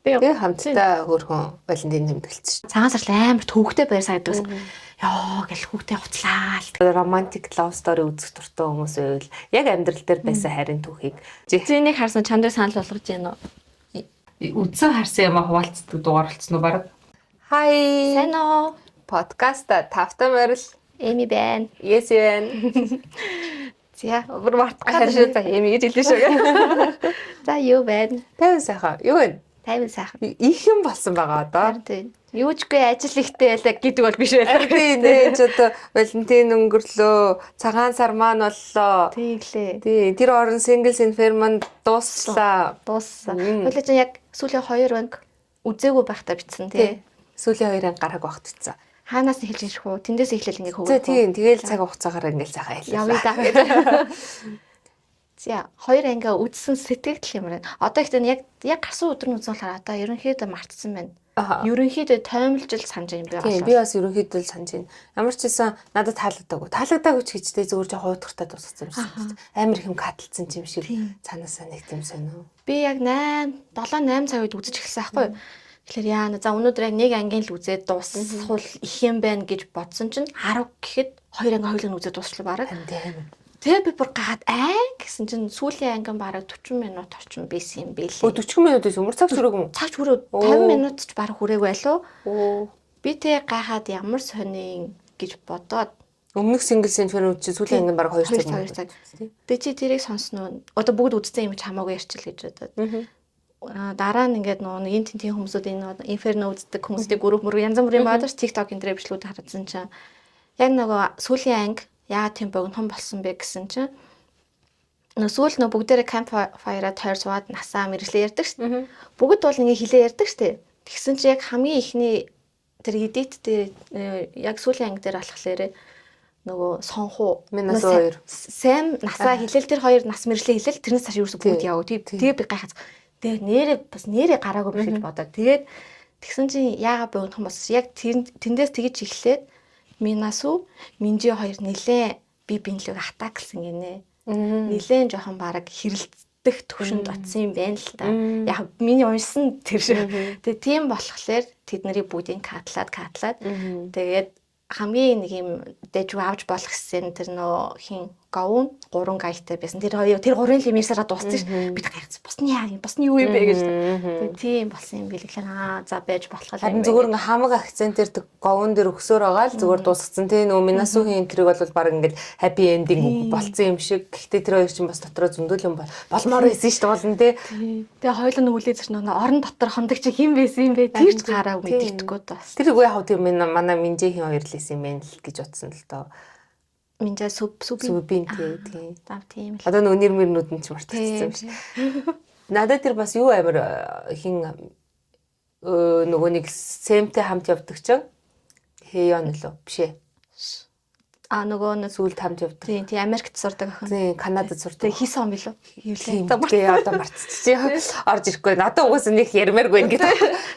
Тэгээ хамтдаа хөрхөн Валентин тэмдэглэсэн. Цагаан сарл амар төвөгтэй байр сагддаг. Яа гэл хүүхдээ хуцлаа л. Романтик love story үзэх дуртай хүмүүс байвал яг амьдрал дээр байсан харин түүхийг Зэнийг харсан чанд санал болгож байна уу? Үдсэн харсан юм хуваалцдаг дугаар болцсон уу баг? Хай. Сайн уу? Подкаста тавтай морил. Эми байна. Yes байна. За, бүр мартах шүү за эми гэж хэлсэн шүү. За юу байна? 50 сайхан. Юу вэ? 50 сайхан. Их юм болсон байгаа одоо. Тийм. Юучгүй ажил ихтэй байлаа гэдэг бол биш байлаа. Тийм нэ ч одоо Валентин өнгөрлөө. Цагаан сар маань боллоо. Тийм лээ. Тийм. Тэр орон Singles in Fair маань дууссан. Хойлоо ч яг сүүлийн 2 банк үзээгүй байхдаа битсэн тий. Сүүлийн 2 анги гараг багт битсэн. Хаанаас нь хэлж ирэх үү? Тэндээс эхлээл ингээ хөвгөх. Тийм. Тэгэл цаг хугацаагаар ингээл сайхан Явъя хэлээ. да. За 2 анги үзсэн сэтгэл юм байна. Одоо ихтэй яг гарсан өдөр нь үзэн болохоор одоо ерөнхийдөө мартсан байна. Ерөнхийдөө тоомлжил санаж юм би байна. Би бас ерөнхийдөө л санаж байна. Ямар ч байсан надад таалагдаагүй. Таалагдаагүй ч гэжтэй зүгээр жоо хуудгартай дууссан юм шиг. Амар их юм каталцсан юм шиг цаанаасаа нэг юм сонио. Би яг 7-8 цаг үед үзэж эхэлсэн байхгүй юу? Тэгэхээр яана за өнөөдөр яг нэг ангийн л үзээд дуусхул их юм байна гэж бодсон чинь 10 гэхэд 2 анги хоёулаа нь үзээд дуусчлаа бараг. Тэгээ би бүр гад гэсэн чинь сүүлийн ангин бараг 40 минут орчим байсан юм бэлээ. 40 минут гэсэн өмөр цаг хүрээгүй юм. Цаг хүрээ 50 минут ч бараг хүрээгүй байлуу. Би тэг гайхаад ямар сонин гэж бодоод өмнөх Singles in Fair үуч сүүлийн ангин бараг 2 цаг. Тэгээ чи тэрийг сонсноо. Одоо бүгд үзсэн юм чи хамаагүй ярьчихл гэж бодоод. Дараа нь ингээд нэг энэ тентийн хүмүүсүүд энэ Inferno үздэг хүмүүсийн групп янз бүрийн байгаа ш TikTok энэ бичлүүд харсан чинь яг нөгөө сүүлийн анги яа тийм богинохон болсон бэ гэсэн чинь сүүл нөгөө бүгдээрээ campfire-а тойр суугаад насаа мэржлээ ярьдаг ш. Бүгд бол ингээ хилээ ярьдаг штэ. Тэгсэн чинь яг хамгийн ихний тэр edit дээр яг сүүлийн анги дээр болохоор нөгөө сонхуу минус 2 Сэм насаа хилээл тэр хоёр нас мэржлээ хилээл тэрнээс цааш юусэн бүгд яав. Тэгээ би гайхаж тэгээ нэрээ гараагүй биш гэж бодоод тэгээд тэгсэн чинь яагаад богинохон болсон яг тэндээс тэгж эхлээд Минасу Минжи хоёр нилээ би бинлэг атак гэсэн гинэ. Нилээн жоохон бараг хэрэлдэх төвшөнд очсон юм байна л та. Яг миний уншсан тэр шиг. Тэгээ тийм болохоор тэд нарыг бүгдийг катлаад тэгээд хамгийн нэг юм дэжүү авч болох гэсэн тэр нөө хин говн 3 гайтай байсан. Тэр 3 лимерсараа дууссан ш. Би гайхсан. Босны юу юм бэ гэж. Тэгээ тийм болсон юм билэглээ. За байж болох л юм. Зүгээр ингээ хамаг акцентэр говн дээр өгсөөр байгаа л зүгээр дуусгацсан. Тэ нөө Минасухийн энтриг бол баг ингээд happy ending болцсон юм шиг. Гэхдээ тэр хоёр чинь бас дотроо зөндөл юм болмоор байсан ш. Болно тэ. Тэгээ хоёул нь үлээ зэр нөө орон дотор хондог чи хэн байсан юм бэ? Тэр ч гараа мэддэхгүй бас. Тэр үгүй яг тийм манай Минжихийн хоёр л байсан юм байна л гэж утсан л доо. Минжа субин тийм. Тийм л. Одоо нөгөө нэр мөрнүүд нь ч мартчихсан юм шиг. Надад тэр бас юу амар хин нөгөө нэг Сэмтэй хамт явдаг чинь Хэён лөө биш ээ. Нөгөө нэг сүүлд хамт явдаг. Тийм Америкт сурдаг охин. Тийм Канадад сурдаг. Хийсэн юм билүү? Тэгээ одоо мартчихжээ. Орж ирэхгүй. Надад угаасаа нэг ярмааргүй ингээд.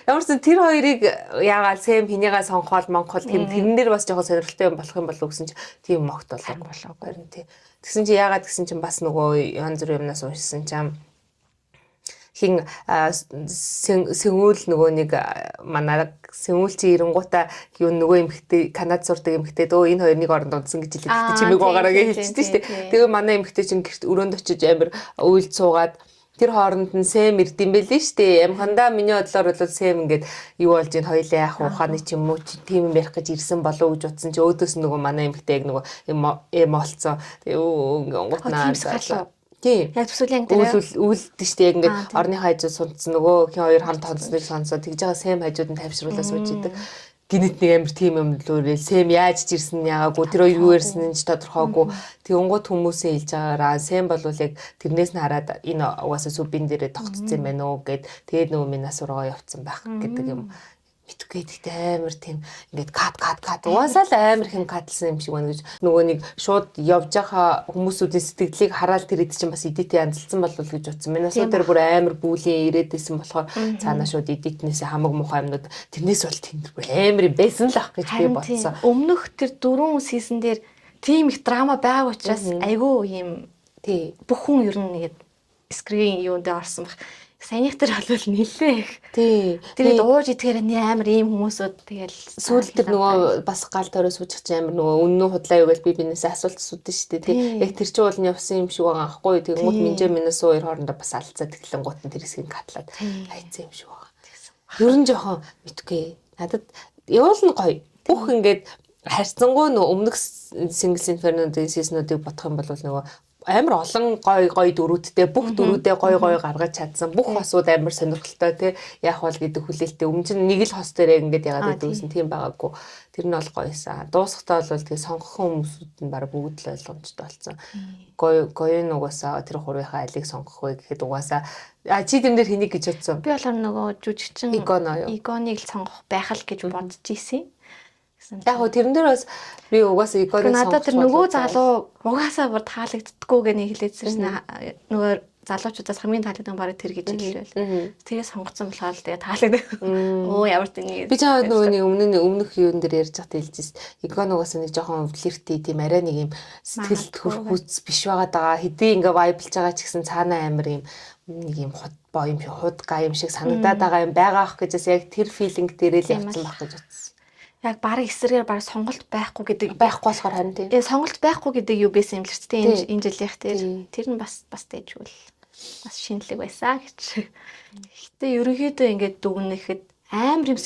Ямарсан тэр хоёрыг яагаад Сэм хинийгаа сонгохол Монгол тэрнэр бас жоохон сонирхолтой юм болох юм болов гэсэн чи тийм могт болоогүй. Харин тий. Тэгсэн чи яагаад гэсэн чин бас нөгөө янз бүр юмнаас уншсан чам хин Сэнгүүл нөгөө нэг манай Сэнгүүл чи ирэнгуудаа юу нөгөө эмхтэй Канад сурдаг эмхтэй дөө энэ хоёр нэг оронд унтсан гэж хэлээд чимээг байгаараа гэж хэлчихсэн шүү дээ. Тэгээ манай эмхтэй чинь гэрт өрөөнд очиж амир уйлд суугаад тэр хооронд нь Сэм ирдэм байлээ шүү дээ. Амхандаа миний бодлоор бол Сэм ингээд юу болж ин хоёлаа яах ухааны ч юм уу тийм юм ярих гэж ирсэн болов уу гэж утсан чи өөдөөс нөгөө манай эмхтэй яг нөгөө эм олцсон. Тэгээ гутнаа тийм. Яг төсөлийн анги дээр үлдэн штэ яг ингээд орны хажууд сунцсан нөгөө хин хоёр хамт хонцныг сонсоод тэгж байгаа Сэм хажууд нь тайвшруулаад сууж идэг. Гинэт нэг амир тийм юм лүүрээ Сэм яаж ч ирсэн яагаагүй тэр хоёр юу ярьсан нь ч тодорхойгүй. Тэнгууд хүмүүсээ хэлж байгаараа Сэм бол яг тэрнээс нь хараад энэ угаасаа субин дээрээ тогтцсон юм байна уу гэд тэгээд нөгөө минаас ургаа явцсан байх гэдэг юм. Мэдгүй гэхдээ амар тийм ингээд кат угаасаа л амар хэм катлсан юм шиг байна гэж нөгөө нэг шууд явж байгаа хүмүүсүүдийн сэтгэлийг хараад тэр эд чинь бас эдитээ янзалсан болов гэж утсан. Минасуу дээр бүр амар бүлийн ирээдсэн болохоор цаанаа шууд эдитнээс хамаг муухай юмнууд тэрнээс бол тэнд бүр амар юм байсан л ах гэж би бодсон. Өмнөх тэр 4 сизон дээр тийм их драма байг учраас айгүй юм тий бүх хүн ер нь нэгэд скрин юунд дээр орсон баг. Саяных тэр бол нэлээ их. Тий. Тэгээд ууж идэхээр амар ийм хүмүүсүүд тэгэл Сүүлд тэр нөгөө бас гал төрөө суучих чинь амар нөгөө үнэн худлаа юу гэж би бинээсээ асуулт асуудаг шүү дээ. Яг тэр чинь бол нь явсан юм шиг байгаа аахгүй. Тэгэнгүүт минжээ минус хоёр хоорондоо бас алцаад тэглэнгүүт нь тэр хэсгийг катлаад хайцсан юм шиг байгаа. Ер нь жоохон мэдгүй. Надад явуулна гоё. Бүх ингээд харьцангуй нөгөө өмнөх Singles Inferno-ийн сизнүүдийг бодох юм бол нөгөө амар олон гой дөрүүдтэй бүх дөрүүдээ гой гаргаж чадсан бүх хосууд амар сонирхолтой тий яах бол гэдэг хүлээлттэй өмнө чинь нэг л хос дээр ингээд ягаад байдгүйсэн тийм байгаагүй тэр нь бол гоёсан дуусахтаа бол тэгээ сонгох хүмүүсүүд нь баг бүгд л ойлгомжтой болсон гоё нугасаа тэр хурийнхаа алийг сонгох вэ гэхэд угаасаа чи тэр дээр хэнийг гэж бодсон би болохоор нөгөө жүжигчин игоныг л сонгох байх л гэж бодож ийсэн. Яг гоо тэрэн дээр бас би угаасаа игоныг сонгох. Надад тэр нөгөө залуу угаасаа бүр таалагддаггүй гэж хэлээдсэн нөгөө залуучуудаас хамгийн таалагдсан баг тэр гэж хэлвэл. Тэгээ сонгоцсон болохоор л тэгээ таалагдаг. Оо ямар тийм би чамд нөгөө нэг өмнөх юун дээр ярьж байхад хэлжсэн. Игон угаасаа нэг жоохон флирти тийм арай нэг юм сэтгэл төрхүүц биш байгаа. Хэдий ингээ вайблж байгаа ч гэсэн цаанаа амар юм нэг юм боо юм худгаа юм шиг санагдаад байгаа юм байгаа ах гэжээс яг тэр филинг дээрээ л явцсан байх гэж бодсон. Яг бараг эсрэгээр бараг сонголт байхгүй гэдэг байхгүй болохоор харин тийм. Сонголт байхгүй гэдэг юу байсан юм л ч тийм энэ жилийнх тэр нь бас дэжгүй бас шинэлэг байсан гэж. Гэхдээ ерөнхийдөө ингээд дүгнэхэд амар юм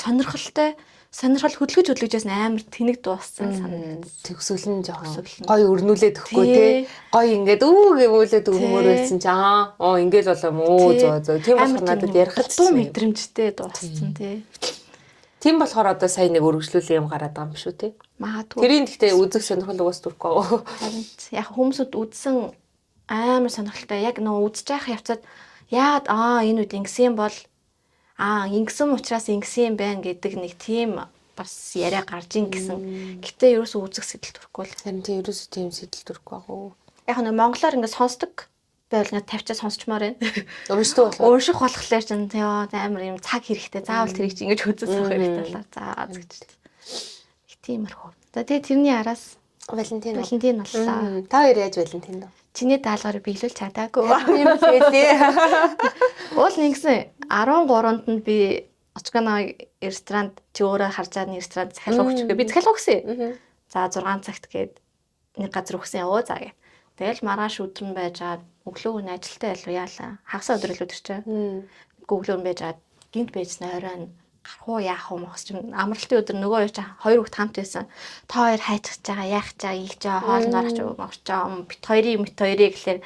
сонирхол хөдөлгөжээс амар тэнэг дууссан санагдав. Төгсгөл нь жоохон гоё өрнүүлээд өгөхгүй тий. Гоё ингээд гэвүүлээд өгмөр байсан чи ингээд болоо мөө зөө. Тийм болохоор надад ярихад дуу мэдрэмжтэй дууссан тий. Тийм болохоор одоо сая нэг өргөжлүүлийн юм гараад байгаа юм шүү тий. Магадгүй. Тэрийн гэхдээ үзэх сонирхол угаас төрөхгүй байгаа. Харин яг хүмүүсд үзсэн амар сонирхолтой. Яг нөө үзэж явах явцад яагаад энэ үед ингэсэн бол ингэсэн учраас ингэсэн юм байна гэдэг нэг тийм бас яриа гарч ин гэсэн. Гэтэ ерөөсөө үзэх сэтэл төрөхгүй л. Харин тийм ерөөсөө тийм сэтэл төрөхгүй байгаа. Яг нэг монголоор ингэ сонсдог байвал тавьчаа сонсчмоор байна. Унших болохоор чинь амар юм цаг хэрэгтэй. Заавал тэрийг чи ингэж үзүүлэх хэрэгтэй болоо. За гэж. Их тиймэрхүү. За тэгээ тэрний араас Валентин боллоо. Та хоёр яаж Валентин дөө? Чиний даалгаврыг биелүүлж чадаагүй. Юм хэлээ. Уул нэгсэн 13-нд нь би Очконо ресторанд чи өөрөө харж байгаа ресторанд захиалга өгч. Би захиалга өгсөн. За 6 цагт гээд нэг газар өгсөн яваа за гэ. Тэгэл маргааш өдөр нь байж байгаа өглөө нь ажилтаа ялуу яалаа. Хагас өдрөл өдөр чинь. Өглөө нь байж байгаа гинт байжсан оройн гарах уу яах уу мохс чинь амралтын өдөр нөгөө юу чи хоёр хүүхд хамт байсан. Та хоёр хайцж байгаа яах чаа ийж байгаа хоолноор ч мохч чаа бит хоёрыг гэхлээр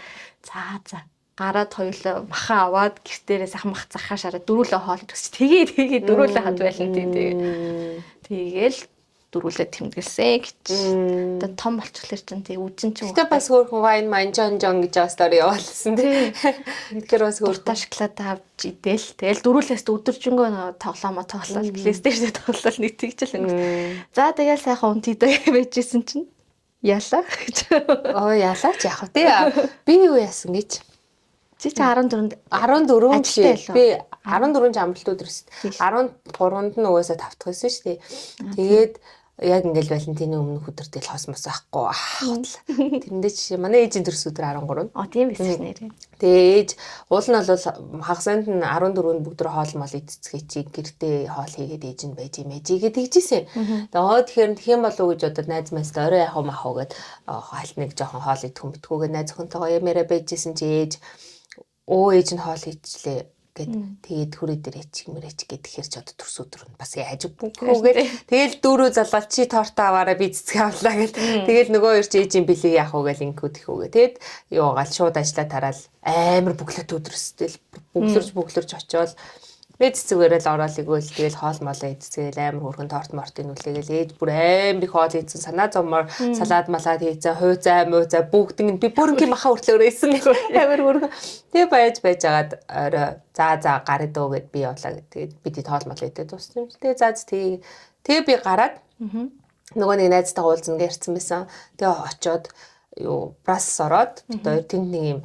за гараад хоёулаа маха аваад гэртээрээ сайхан мах захаа шараа дөрүүлээ хоол идвэс. Тэгээ дөрүүлээ хад байлаа тийм тэгээл дөрүүлээ тэмдэглэсэн гэж. Одоо том болчихлоо чинь тий үжин чинь. Гэтэ бас хөөрхөн вайн манжон гэж байгаа стори явуулсан тий. Тэгэхээр бас хөөрхөн шоколад авч идэл. Тэгэл дөрүүлээс өдөржингөө тоглоомоо тоглол PlayStation тоглол нэг тэгжэл өнгөрсөн. За тэгэл сайхан унт идэх байжсэн чинь яалаа гэж. Яалаа ч яах вэ тий. Би юу яасан гэж. Чи 14-нд биш. Би 14-нд амралт өдрөөс 13-нд нь угаасаа тавтах байсан шүү дээ. Тэгээд яг ингээл Валентины өмнөх өдөр тэл хос мос байхгүй. Тэрэндээ чи манай ээжийн төрс өдөр 13. Тийм байсан нэрээ. Тэгээ ээж уул нь бол хагасанд нь 14-нд бүгд хоол мол идцгээ чи гэртээ хоол хийгээд ээж нь байж юм ээж игээд тэгжсэн. Тэгэхээр тэгэх юм болов уу гэж одоо найз мэст орой яах юм ахаа гэд хальт нэг жоохон хоол идэх юм битгүүгээ найз охинтойгоо ямаараа байжсэн чи ээж ээж нь хоол хийчлээ гэд тэгээд хүрээ дээр ичгмэрэж гэд тэгэхээр ч одоо төрс өдөр нь бас яаж бүггүйгээд тэгэл дөрөв залгаад чи торт аваараа би цэцгээ авлаа гэд тэгэл нөгөө хоёр чи ээжийн бэлэг яах уу гэл инкүүд ихүүгээ тэгэд юугаал шууд ажиллаа тараал амар бүглэт өдрөстэй бүглэрж очиод би цэцгээрээ л ороод игвэл тэгэл хоол молоо идцгээл амар хөргөн торт мортын үлээгээл ээж бүр амар их хоол ийдсэн санаа зомор салаад малаад хийцэн хойзаа муузаа бүгдэн би бүрэнгийн маха хүртлөөр ийсэн амар хөргөн тэгээ байж агаад орой за гараад өө гэд би явлаа тэгээд бид хоол молоо идээд дууссан юм. Тэгээ тэгээ би гараад нөгөө нэг найзтайгаа уулзна гэж ярьсан байсан. Тэгээ очиод брас ороод одоо тэнд нэг юм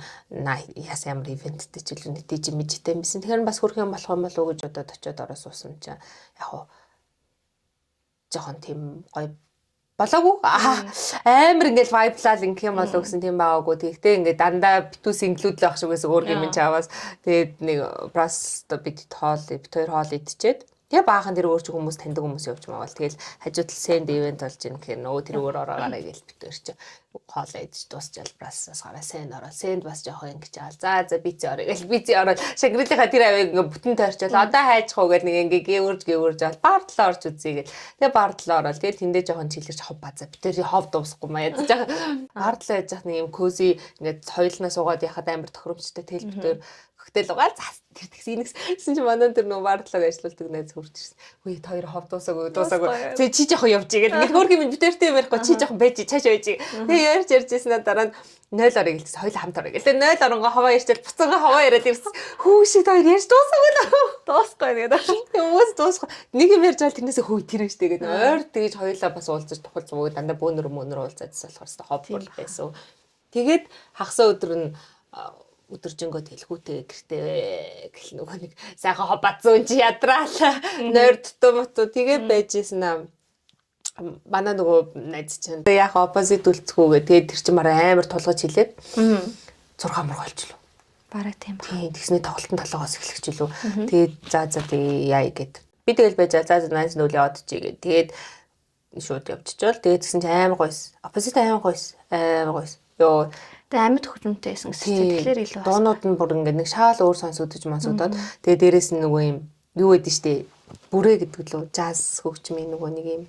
яс ямар ивенттэй ч илүү нэтэж мэжтэй юмсэн. Тэгэхээр бас хөрх юм болох юм болов уу гэж бодоод очиод ороо суусан чинь яг хуу жоохон тийм гоё болоогүй амар ингээл вайблал ингэх юм болов гэсэн тийм байгаагүй. Тэгтээ ингээд дандаа битүүс инклюд л байх шиг байсан өөр гэмэн чаваас. Тэгээд нэг просто бид хоёр хоол идчихэд тэгээ баахан тэр өөр ч хүмүүс таньдаг хүмүүс явж маавал тэгэл хажууд л сенд ивент болж ийн гэхээр нөгөө тэр өөр ороогаараа гээл битээр чи хоол идэж дуусчаал брасаас гараа сенд ороо сенд бас жоохон ингэж аал за бицээ орё гэл бицээ ороод шагрилынхаа тэр авиг ингээ бүтэн тойрчвал одоо хайчих уу гэл нэг ингээ гэвэрж жаал бар талаа орж үзье гэл тэгээ бар талаа ороод тэгээ тэндээ жоохон чилэрч хов базаа битээр хов дуусахгүй маа ядаж байгаа бар талаа яж яах нэг юм кози ингээ соёлноо суугаад яхад амар тохиромжтой тэл битээр Гэтэл угаал тэр тэгсэн чи манай тэр нөгөө баардлага ажилладаг найз хурж ирсэн. Үгүй хоёр хов дуусаагүй. Чи жоохон явж игээл. Ингээд хөөргөм битэртэй ярихгүй чи жоохон байж цааш байж. Тэгээ ярьж ирсэн дараа нь 0 орыг хэлсэн. Хоёул хамт орыг. Тэгээ 0 оронго хаваа ярьчаал буцаага хаваа яриад ирсэн. Хүү шиг хоёр ярьж дуусаагүй л. Дуусахгүй гэдэг. Хүмүүс дуусахгүй. Нэг юм ярьж байгаа тэрнээсээ хүү тэр нь штэ гэдэг. Ойр тэгэж хоёулаа бас уулзаж тухалж мөгөө дандаа бөөнөр уулзаад болохоор хов бол байсан. Тэгээд хагасаа өдөр нь өдөржингөө тэлгүүтэй гэртээ гэл нөгөө нэг сайхан хобацуун чи ядраалаа нойр дутуу тэгээд байжсэн аа манай нөгөө найз чинь яг оппозит үлцгүүгээ тэгээд тэр чинь амар тулгаж хэлээд 6 мөр голчлоо бараг тийм ба тэгсний тоглолтын толгоос эхлэж илүү тэгээд за яа гэд би тэгэл байж за найз нөлөө одчих гээд тэгээд шууд явчихвал тэгээд тэгсэн чинь амар гойс оппозит амар гойс ёо Тэгээ амьд хөгжмөнтэй байсан гэсэн чинь тэгэхээр илүү дуунууд нь бүр ингээд нэг шаал өөр сонсогдож мансуудаад тэгээ дээрэс нь нөгөө юм юу гэдэг штэ бүрээ гэдэг лөө жаз хөгжмийн нөгөө нэг юм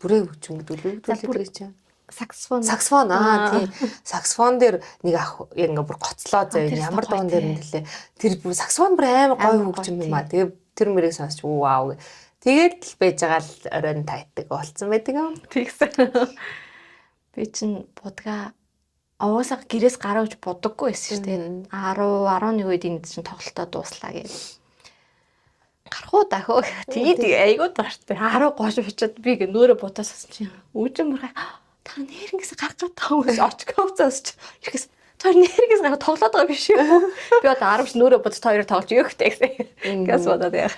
бүрээ хөгжим гэдэг лөө чинь саксофон тийм саксофон дээр нэг ах яг ингээд бүр гоцлоо заяа ямар дуун дээр юм гэлээ тэр бүр саксофон бүр амар гоё хөгжим юм аа тэгээ тэр мөрийг сонсч вау тэгээд л байж байгаа л оройн тайтдаг болцсон байдаг юм тэгсэн би чинь будгаа Аваасаа гэрээс гараад бодоггүй байсан шүү дээ. 10 11 үед энэ чинь тоглолтоо дууслаа гэж. Гарахуу дахиу тэгээд айгуу дуртай. 10 гош бичээд би гэ нөөрэ бутаас чинь үүжин мөрхай та нэрнгээс гарах гэдэг хүмүүс очковцоос ирэхээс тэр нэрнгээс гарах тоглоод байгаа биш үү? Би одоо 10 нөөрэ бутас хоёроо тоглож өгөхтэй гэсэн. Газ бодоод яах.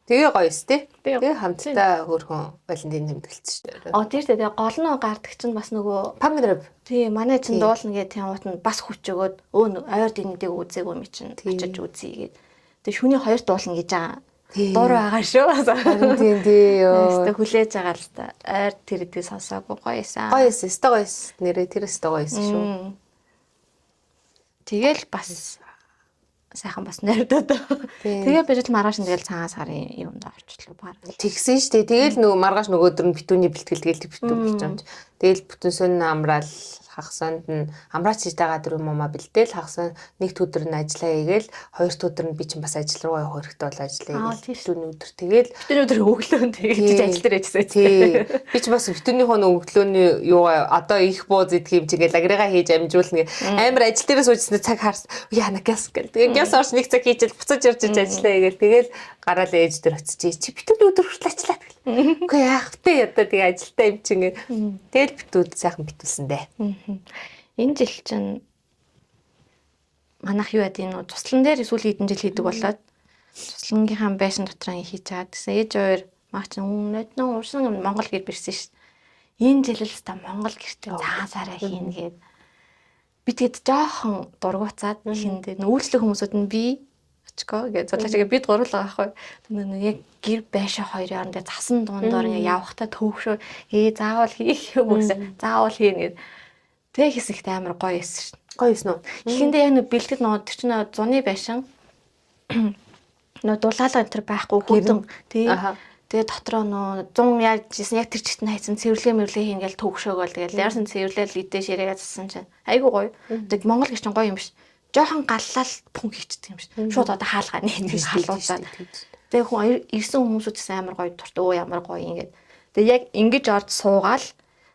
Тэгээ гоёс тий. Тэгээ хамтдаа хөрхөн Валентин тэмдэглэсэн шүү дээ. Тэр тэгээ гол нь гардаг чинь бас нөгөө Памдрав. Тий, манай чинь дуулна гэдэг юмуут нь бас хүч өгөөд ойр дэнэдэг үзээгүй ми чинь очиж үзье гээд. Тэгээ шүний хоёрт дуулна гэж байгаа. Дур байгаа шүү. Харин тий ёо. Өстө хүлээж байгаа л та. Ойр тэр идэх сонсоогүй гоёсан. Гоёс, өстө гоёс. Нэрээ тэр өстө гоёс шүү. Тэгэл бас сайхан бас найрдаад. Тэгээ бижил маргааш нь тэгэл цагаан сарын юмд орчлоо баг. Тэгсэн шүү дээ. Тэгэл нөгөө маргааш нөгөөдөр нь битүүний бэлтгэл тэгэл битүү болж байгаа юм. Тэгэл бүтэн сөн амраал хагасанд нь амраач хийж байгаа дөрөв мама бэлдээл хагасаа нэгд өдөр нь ажиллаа хийгээл хоёрт өдөр нь би чинь бас ажил руу явах хэрэгтэй бол ажиллаа хийгээл битүүний өдөр тэгэл битүүний өдөр өглөө тэгж ажил дээр ажилласан. Тий. Би ч бас битүүнийхөө өглөөний юугаа одоо их бууз идэх юм чигээл агрыгаа хийж амжуулна амар ажил дээрээ суужснаа цаг хаарсан. Яна гяс гэл. Тэгээ гяс орч нэг цаг хийжэл буцаж ирж ажиллаа хийгээл тэгэл гараал ээж дээр очиж чи битүүний өдөр хүртэл ажиллаа гэл. Үгүй яах вэ одоо тэгээ ажилтаа юм чинь тэгэл битүүл сайхан битүүлсэн дээ. Энэ жил чинь манайх юу яд энэ туслан дээр эсвэл хэдэн жил хийдэг болоод туслангийнхаа байшин дотроо хийж байгаа. Тэгсэн ээж хоёр маа чинь үнэт нөө урсан Монгол гэр бирсэн шүү дээ. Энэ жил л та Монгол гэртээ цагаан сараа хийнэ гээд би тэгэд жоохон дургуцаад хиндээ үйлчлэг хүмүүсүүд нь би очко гэж зурлаач бид гурвал байгаа байхгүй. Яг гэр байшаа хоёрын орон дээр цасан дундор ингээ явахтаа төвшөө заавал хийх юм гэсэн заавал хийнэ гэд. Тэгээ хэсэгт амар гоё эсэн шин. Гоё эсэн үү? Ихэндээ яг нэг бэлтгэл нөгөө тэр чинь зуны байшин нөгөө дулаалга энэ төр байхгүй хүүтэн тий. Тэгээ дотроо нөгөө 100 яаж жисэн яг тэр чигт нь хайсан цэвэрлэгээ хийнгээл төвшөөгөл тэгэл яарсан цэвэрлэл идэ ширээгээ зассан чинь айгу гоё. Тэг Монгол гэрч гоё юм биш. Жохон галлал пүн хийчихдэг юм шиг. Шууд одоо хаалгаа нээдэг халуусаад. Тэгээ хүн ирсэн хүмүүсүүд амар гоё дуртай. Өө ямар гоё ингээд. Тэгээ яг ингэж орж суугаал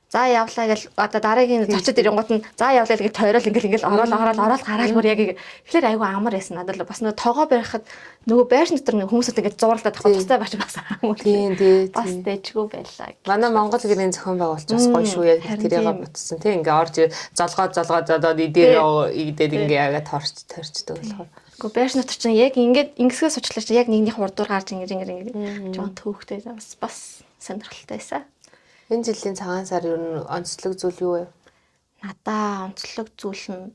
за явлаа гэл одоо дараагийн зочид ирэнгуут нь за явлаа гэж тойрол ингээл ороод гараал бүр яг ихлээр айгу амар байсан надад л бас нөгөө тоогоо барихад нөгөө байшин дотор хүмүүсүүд ингээд зурлаад авах тустай бач бас амар. Тий. Бас дэжгүй байлаа. Манай Монгол гэрийн зохион байгуулалт бас гоё шүү яг тэрийг ботсон тий ингээ орж золгоод идээр игдээд ингээ яагаад торчдөг болохоор. Гэхдээ байшин дотор чинь яг ингээд ингэсгээ сучлаач яг нэгнийх урдуур гарч ингээд жоон төвхтэй бас сонирхолтой байсан. Энэ жилийн цагаан сар ер нь онцлог зүйл юу вэ? Надаа онцлог зүйл нь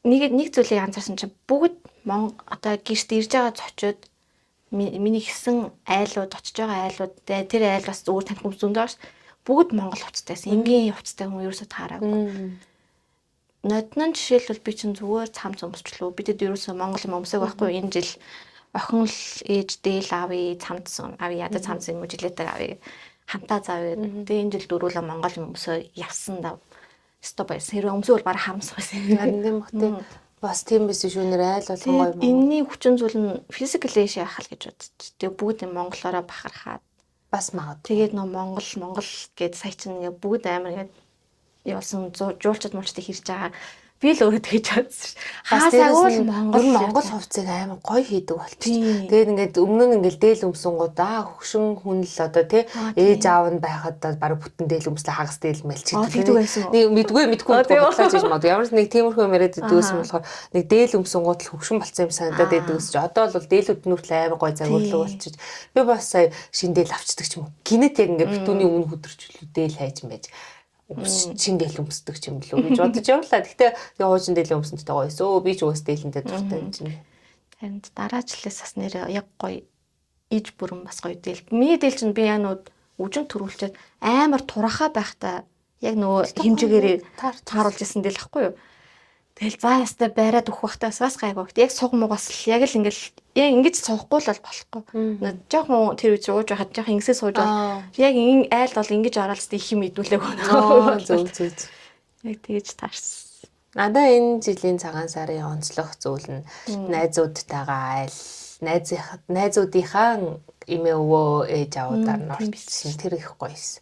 нэг зүйлийг анзаарсан чинь бүгд одоо гэрт ирж байгаа зочид миний гисэн айлууд очиж байгаа айлууд тэр айл бас зүгээр таних хүмүүс зөндөө ш. Бүгд Монгол хувцастайсэн. Энгийн хувцастай хүн ерөөсөө таараагүй. Ноднон жишээлбэл би чинь зүгээр цам цөмсчлөө. Бидэд ерөөсөө Монгол юм өмсөг байхгүй. Энэ жил охин л ээж дээл авъя, цамцсан авъя, ядаа цамцсан юм жилээдэг авъя. Хамтаа заавь. Тэгээ энэ жил дөрвөлөө Монгол юм өмсөө явсан даа. Стоп байсан. Хэрвээ өмсөөл бараг харамсах байсан. Харин тийм бахтай. Бас тийм биш шүү нэр айл болгон гоё юм. Энэний хүчин зүйл нь physically шахал гэж бодчих. Тэгээ бүгд монголоороо бахархаад бас магад. тэгээд нөө Монгол гэд сая чинь бүгд амар ингээд явуулсан жуулчд муулчдыг хэрж байгаа. Би л өөрөө тэгж бодсон ш. Хаасаагүй л Монгол хувцсыг амар гоё хийдэг болчих. Тэгээд ингээд өмнө нь ингээд дээл өмсөнгуудаа хөгшин хүн л одоо тий ээж аав нь байхад баг бүтэн дээл өмслө хагас дээл мэлчихдээ. Нэг мэдгүй бодлооч гэж мод. Ямар нэг тиймэрхүү яриад дүүсэн болохоор нэг дээл өмсөнгууд л хөгшин болцсон юм санагдаад байдаг ус чи. Одоо бол дээлүүд нүртэл амар гоё загварлаг болчих. Би бас сая шин дээл авчдаг ч юм уу. Гинэт яг ингээд битүүний өмнө хөдөрчлөө дээл хайж мэж. Шингээл өмсдөг ч юм лүү гэж бодож явлаа. Гэхдээ тэгээ хуужин дээл өмсөнтэй гоё эсөө. Би ч уус дээлэндээ дуртай юм чинь. Харин дараачлалаас бас нэр яг гоё иж бүрэн бас гоё дээл. Миний дээл чинь би яанууд үжин төрүүлчихэд амар турахаа байхдаа яг нөгөө хэмжээгээр тааруулж исэн дээл ахгүй юу. Тэгэл заа ястай байраад өгөх байхдаа бас гайгүй. Яг суг муугаас л яг л ингэж суухгүй л болохгүй. Жохон тэр үеч ууж байхад жохон ингэсээ сууж бол яг айл бол ингэж оролцсон их юм идүүлээг өнөө. Зөв. Яг тэгэж таарсан. Надаа энэ жилийн цагаан сарын онцлог зүйл нь найзуудтайгаа айл, найзуудынхаа эмээ өвөө ээж аваудаар нь орчихсон. Тэр их гоёс.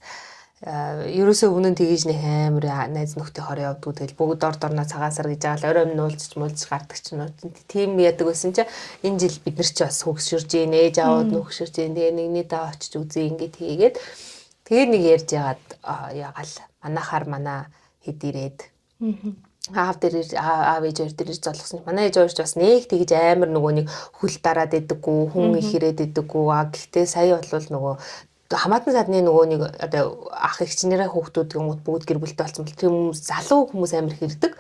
Ерөөсөө өмнө нь тэгэж нэг амар найз нөхдөд хор явдгуу тэгэл бүгд ордорноо цагаан сар гэж байгаа л орой нуулж гардаг ч нөө тийм яадаг байсан чи энэ жил бид нар ч бас хөгшөрж ийн ээж аваад нөхшөрж ийн тэгээ нэгний даа очиж үзье ингээд хийгээд тэгээ нэг ярьж яагаад ягаал манахаар манай хэд ирээд аав ээж хоёр дээр ирж золгосон. Манай ээж хоёр ч бас нэг тэгж амар нөгөө нэг хүл дараад идэггүй хүн их ирээд идэггүй гэхдээ сая бол нөгөө хамаатан садны нөгөө нэг одоо ах эгчнэрээ хүүхдүүд гэмүүд бүгд гэр бүлтэй болсон бол тийм залуу хүмүүс амар хэрдэг.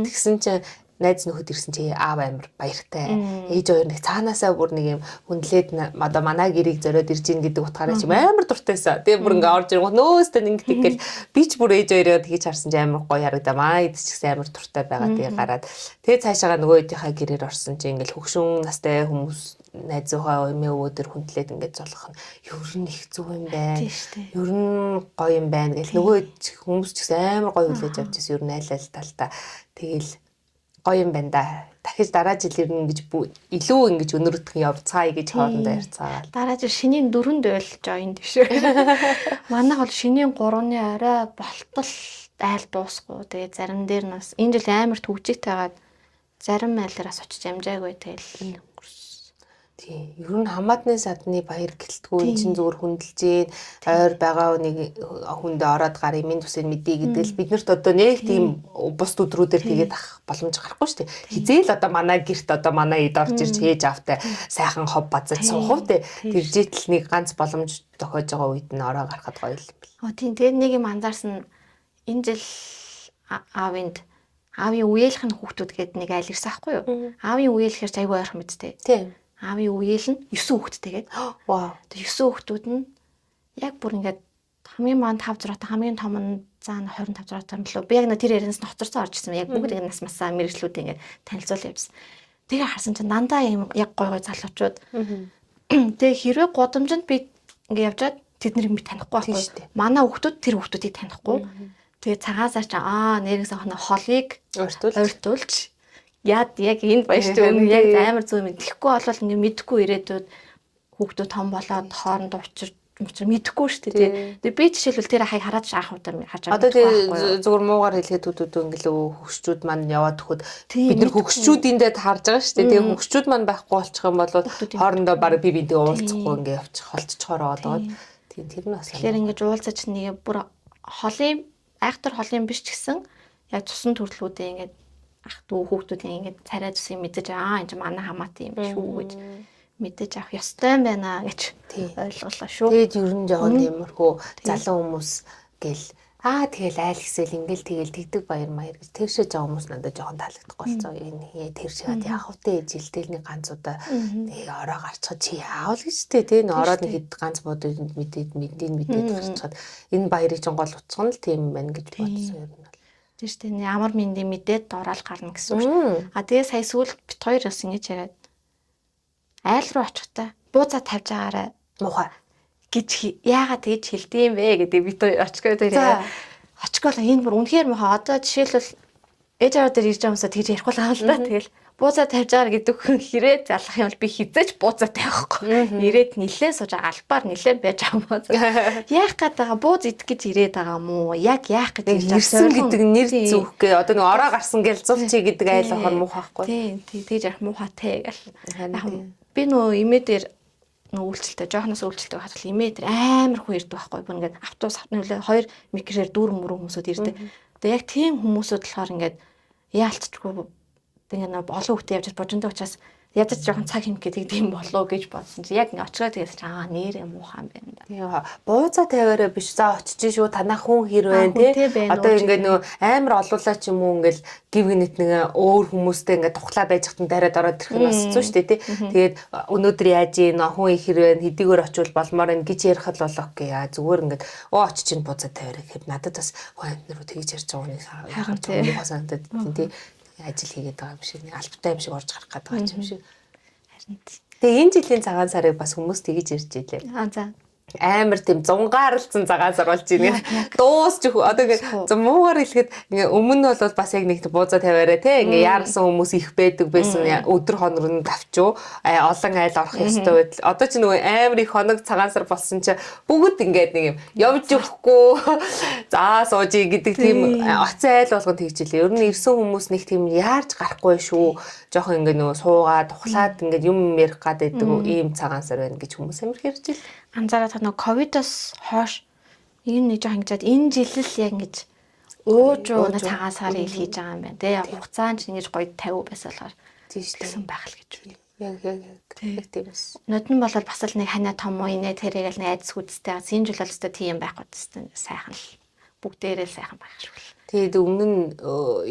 Тэгсэн чинь найз нөхөд ирсэн чи аав амар баяртай. Ээж хоёр нэг цаанаасаа бүр нэг юм хүндлээд одоо манай гэрийг зориод ирж ийн гэдэг утгаараа чи амар дуртайсан. Тэгээ бүр ингээ орж ирэнгүүт нөөстэй ингээд тэгэл би ч бүр ээж хоёроо тэгж харсан чи амар гоё харагдамаа. Эд ч гэсэн амар дуртай байгаа тэгээ гараад. Тэгээ цаашаага нөгөө ээжийнхаа гэрээр орсон чи ингээл хөгшин настай хүмүүс найзуугаа эмээ өвөө төр хүндлээд ингээд золгох нь ер нь их зүг юм байна. Ер нь гоё юм байна гэх нөгөө хүмүүс ч гэсэн амар гоё хүлээж авч ирсэн. Ер нь айл талдаа тэгэл гоё юм байна да. Дахиж дараа жил ирнэ гэж илүү ингэж өнөрөдөх явцгаая гэж хоорондоо ярьцгаал. Дараа жил шинийн 4-нд байл join дэвшээ. Манайх бол шинийн 3-ны орой болтол айл дуусгүй. Тэгээ зарим дээр нас энэ жил амар төвжигтэйгаад зарим айлараас очиж амжаагүй тэгэл тий. Ер нь хамаатны садны баяр гэлтгүй эн чинь зүгээр хүндэлж ийн ойр байгаа нэг хүнд ороод гарыг минь тусыг мэдээ гэдэг л биднэрт одоо нэг тийм бус өдрүүдээр тэгээд ах боломж гарахгүй шүү дээ. Хизээл одоо манай гэрт одоо манай эд орж ирж хээж автай сайхан хов базаж суух үү. Тэр житл нэг ганц боломж тохиож байгаа үед нь ороо гарахад гоё л. Тийм тэгээд нэг юм анзаарсан энэ жил аавын үеэлхэн хүүхдүүд гээд нэг айл ирсэн аахгүй юу? Аавын үеэлхээр айгүй ойрхон мэдтэй. Тийм. Аавын үеэл нь 9 хүүхэдтэйгээд. Вау. Тэгээ 9 хүүхдүүд нь яг бүр ингээд хамгийн маань 5 6 та хамгийн том нь заана 25 6 та мөлөө. Би яг тэр ярианаас ноцторцоо орж ирсэн. Яг бүгд нас масаа мэрэгчлүүд ингээд танилцуул явьсан. Тэгээ харсан чинь дандаа юм яг гой гой залуучууд. Тэгээ хэрвээ гудамжинд би ингээд явжгаад тэднийг би танихгүй байхгүй. Манай хүүхдүүд тэр хүүхдүүдийг танихгүй. Тэгээ цагаан сар чинь нэрээс охин холыг ойртуулж яг энд баяж төв яг амар зүг юм. Тэгэхгүй болвол ингээ мэдхгүй ирээдүйд хүүхдүүд том болоод хоорондоо учир мэдэхгүй шүү дээ. Тэгээ би жишээлбэл тэр ахыг хараад шаах удаа харж байгаа. Одоо тэгээ зүгээр муугаар хэлэхэд үдүүд ингэлөө хөгшчүүд маань яваад өгөхөд бид нар хөгшчүүдиндээ харж байгаа шүү дээ. Тэгээ хөгшчүүд маань байхгүй болчих юм бол хоорондоо баг би бинтээ уулзахгүй ингээ явчих холцохоор байгаа. Тийм тэр нь бас. Тэгэхээр ингээ уулзаж нэг бүр холын айхтар холын биш ч гэсэн яг цусан төрлүүдээ ингээ ах дүү хүүхдүүдийн ингээд царай зүсийг мэдэж энэ ч манай хамаатан юм шүү гэж мэдээж авах ёстой юм байна гэж ойлголоо шүү. Тэгээд ер нь жоохон тиймэрхүү залуу хүмүүс гэл тэгэл айл гэсэл ингээл тэгэл тэгдэг баяр маяр гэж тэршээ жаа хүмүүс надад жоохон таалагдахгүй болцоо. Энэ тэршээд яах вэ жилдэл нэг ганц удаа тэгээ ороо гарчхад чи яавал гэж тий н ороод нэг хэд ганц бодод мэдээд гарчхад энэ баярыг жон гол утсах нь л тийм байна гэж бодсон юм байна. Тийм шүү дээ. Амар мэндийн мэдээд дорол гарна гэсэн үг шүү. Тэгээ сая сүүл бит хоёр бас ингэж яриад айл руу очихтай бууцаа тавьж агаарай муухай гэж яагаад тэгж хэлдэм бэ гэдэг бит хоёр очихгүй дээр очихгүй л энэ бүр үнэхээр муухай. Одоо жишээлбэл ээж аваа дээр ирж байгаа юмсаа тэгж ярихгүй л аа л да. Тэгэл бууцаа тавьж агаар гэдэг хүн хэрэг залах юм бол би хизээч бууцаа тавихгүй. Ирээд нилээн сууж албаар нилээн байж байгаа юм. Яах гээд байгаа бууз идэх гэж ирээд байгаа юм уу? Яг яах гэж ирсэн гэдэг нэр зүөх гээ. Одоо нэг ороо гарсан гэл зулчи гэдэг айл ахаар муухайхгүй. Тийм тэгж ярих муухайтэй гэл. Би нөө имээ дээр нөө үйлчлэлтэй жоохноос үйлчлэлтэй хатвал имээ дээр амар хүн ирдэг байхгүй. Бүр ингээд автобус нөлөө 2 микрээр дүүрэн мөрөн хүмүүсүүд ирдэг. Тэгээ яг тийм хүмүүсүүд болохоор ингээд яалтчгүй тэгээ нэг олон хүүхдээ явж божиндоо учраас ядаж жоохон цаг хэмгээд тийм болоо гэж бодсон чи яг ингээ очроо тэгээс нэрээ муухай юм байна да. Тийм бууцаа тавиараа биш за очиж шүү танаа хүн хэр байна тий. Одоо ингээ нөө амар олуулаа ч юм уу ингээл гив гинэт нэг өөр хүмүүстэй ингээ тухлаа байж хатан дараад ороод ирэх нь бас зү шүү дээ тий. Тэгээд өнөөдөр яаж ийн хүн хэр байна хэдийгээр очивол болмоор энэ гэж ярих л болоо окей зүгээр ингээд очиж чинь бууцаа тавиараа гэхэд надад бас хүн амт руу тэгж ярьж байгаа нэг харж байгаа санагдаад тий. Ажил хийгээд байгаа юм шиг нэг албатай юм шиг орж гарах гэдэг байгаа юм шиг. Харин тэгээ энэ жилийн цагаан сарыг бас хүмүүс тэгж ирж илээ. За амар тийм зунгаарлцсан цагаан сар болж байна. Дуусч одоо ингээ муугаар хэлэхэд ингээ өмнө нь бол бас яг нэг бууцаа тавиараа те ингээ яарсан хүмүүс их байдаг байсан өдөр хонор нь давчуу олон айл орох ёстой байтал одоо ч нөгөө амар их хоног цагаан сар болсон чи бүгд ингээд нэг юм явж өгөхгүй за суужи гэдэг тийм оцсон айл болгон тэгжилээ. Ер нь ирсэн хүмүүс нэг тийм яарч гарахгүй шүү. Жохон ингээ нөгөө суугаад тухлаад ингээ юм ярих гад байдаг ийм цагаан сар байна гэж хүмүүс амар хэрж ил. Анзаараад та нөгөө ковидоос хойш энэ нэг жоохон ингэж энэ жил л яг ингэж өөжөө нэг цагаан сарын ил хийж байгаа юм байна. Тэгээ хугацаан ч ингэж гоё 50 байсан болохоор тийшсэн байх л гэж үү. Яг тиймээс. Нодон бол бас л нэг ханаа том уу инээ тэрэг л найз хүчтэй. Энэ жил бол өстой тийм байхгүй тест сайхан л бүгдээрээ сайхан байх шүү. Тэгээд өмнө нь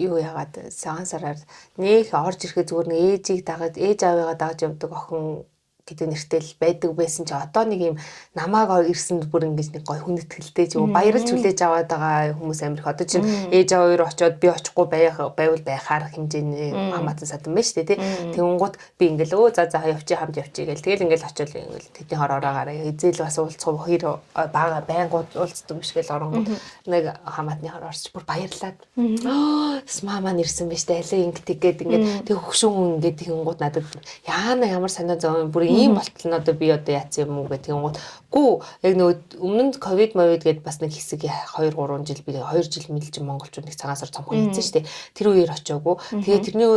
юу яагаад цагаан сараар нэг орж ирэхэд зүгээр нэг ээж аваагаа дагаж явдаг охин гэдэг нэртэй л байдаг байсан чи одоо нэг юм намааг ирсэнд бүр ингэж нэг гой хүндэтгэлтэй ч юм баярлж хүлээж аваад байгаа хүмүүс амирх одоо чинь ээж аваа хоёр очиод би очихгүй байвал байхаар хэмжээний хамаатан садан байна шүү дээ тий. Тэнгуут би ингээл за явчих хамт явчих гээл тэгэл ингээл очиод ингээл тэдний хороороо гараа эзэл бас уулзах хоёр бага байнгут уулздаг биш гээл оронгууд нэг хамаатны хороорч бүр баярлаад мама нэрсэн биш дээ алей ингээд ингээд тэг хөгшүүн ингээд тэнгуут надад яана ямар санаа зов бүр ийм болтол нь одоо би одоо яатсан юм уу гэх тэнгуут гүү яг нөгөө өмнө ковид мовид гэдээ бас нэг хэсэг 2 3 жил би 2 жил мэлж монголчууд нэг цагаан сар цомхон хийсэн шүү дээ. Тэр үеэр очиагүй. Тэгээд тэрний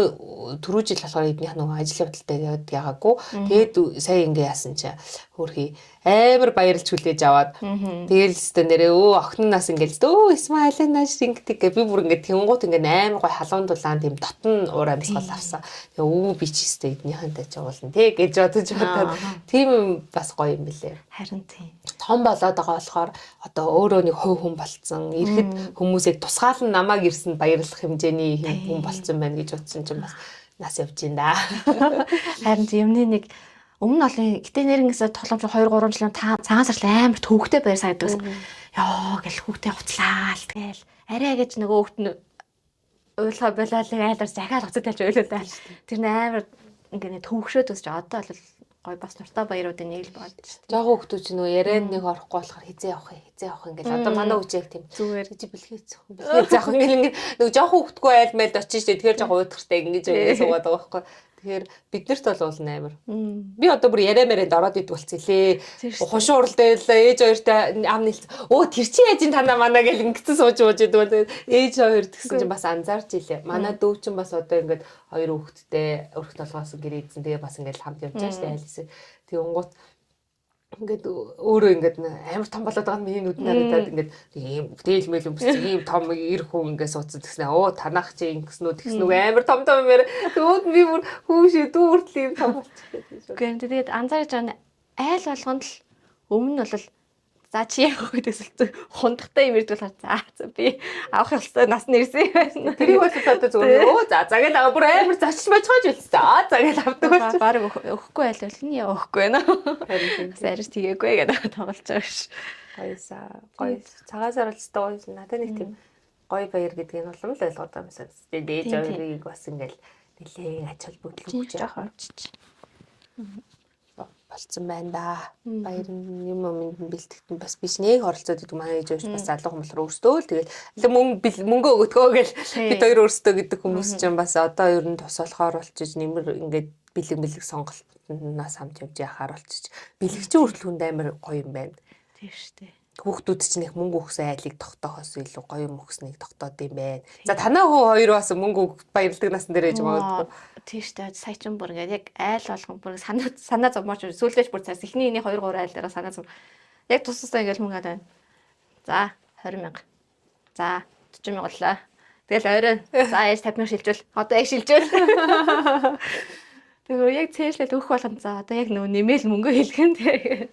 түрүү жил болохоор эднийх нөгөө ажил явдалтай яагаагүй. Тэгээд сая ингээ яасан чи хөрхий амар баярлж хүлээж аваад тэгэл өстө нэрээ охиннаас ингээл Исмаилинаш ингэдэг гэ би бүр ингээ тэнгуут ингээ амар гой халуун дулаан тийм дотн уур амьсгал авсан. Тэгээ би ч өстө эднийхэнтэй ч уулна тий гэж бодож бодоод тийм бас гоё юм билээ. Харин тийм. Том болоод байгаа болохоор одоо өөрөө нэг хувь хүн болцсон. Ирэхэд хүмүүсийг тусгаалan намайг ирсэнд баярлах хэмжээний хүн болцсон байна гэж бодсон чинь бас нас явж ин да. Харин юмны нэг өмнө олон гэтээ нэрнээс толомж 2 3 жилийн цагаан сар амар төвхтэй байр сагддаг гэсэн. Яа гэл хүүхдээ уцлаа л тэгэл арай гэж нөгөө хүүхд нь уйлгаа болоолыг айларч захиал уцад талж ойлоо да. Тэр нь амар ингээ төвхшөөд өсч одоо бол гой бас нуртаа баяруудын нэг л бод шүү дээ. Жогоо хүүхдүүд чинь нөгөө яриад нэг орохгүй болохоор хизээ явах ингээл одоо манай үжиг тийм зүгээр чи бэлхээ заах ингээл нөгөө жогоо хүүхдгүй айл мэлд очиж штэ тэгэхээр жогоо уйдгартай ингэж суугаад байгаа байхгүй. Тэгэхээр биднэрт бол амар. Би одоо бүр яриамааранд ороод идэх болцгийлээ. Хушуу уралдаа ээж хоёртой ам нийлсэн. Тэр чи яжин танаа манаа гэл ингэсэн сууж идэх бол ээж хоёр тэгсэн чинь бас анзаарч илээ. Манай дүү чинь бас одоо ингээд 2 хүүхэдтэй өрх толгоос гэр ийдсэн. Тэгээ бас ингээд хамт явж байгаа шүү дээ айлсээ. Тэг унгууд ингээд өөрөө ингээд амар том болоод байгаа миний нүд нараад ингээд ийм дээл мэл өмс ийм том ир хүн ингээд суудсан тэгснэ танах чи ингэснүү тэгснүү амар том юмэр түүд би бүр хүүшээ дүүртэл ийм том болчихсон. Гэхдээ тэгээд анзаарч байгаа айл болгонд л өмнө нь бол за чи яах вэ гэсэн хундахтай юм ирдэг болохоор за би авах ёстой нас нэрсэн байсан. Тэрийг бол одоо зөв за гэж бүр амар зочж бачгааж үлдсэн. За гэж авдаг болчих. Бараг өгөхгүй байлвал энэ яа өгөхгүй байна. Харин арьс тэгээгүй гэдэг тоглож байгаа ш. Гоё цагаан саралцтай гоё надад нэг тийм гоё баяр гэдгийг нь улам л ойлгоод байгаа юм шиг. Тэгээд ээж авирыг бас ингээл нэлээ ач холбогдол өгч яах вэ? Болцсон байна да. Баяр юм бэлтгэн бас биш нэг оролцоод идэв манай ээж авч бас залуу хүмүүс өөрсдөө л тэгээд мөнгө өгөдгөө гэл бид хоёр өөрсдөө гэдэг хүмүүс ч юм бас одоо ер нь тус болохоор болчих нэмэр ингээд бэлэг сонголтноос хамт явж яхаар болчих бэлэгч хүртэл хүнд амар гоё юм байна. Тийм шүү дээ. Хүүхдүүд чинь их мөнгө өгсөн айлыг тогтоохоос илүү гоё юм өгснийг тогтоод юм байна. За танаа хоёр бас мөнгө баярладаг насн дээр ээж магадгүй. Тийм шүү дээ. Сая ч бүр ингээд яг айл болгон бүр санаа зовмооч сүүлдэж бүр цаас эхний 2 3 айл дээр санаа зов. Яг тусастаа ингээд мөнгө аваад байна. За 20,000. За 40,000 боллоо. Тэгэл орой за яаж 50,000 шилжүүл. Одоо яг шилжүүл. Тэгээ яг цээжлэл өгөх болгон за одоо яг нөө нэмэл мөнгө хэлгэн тэгээ.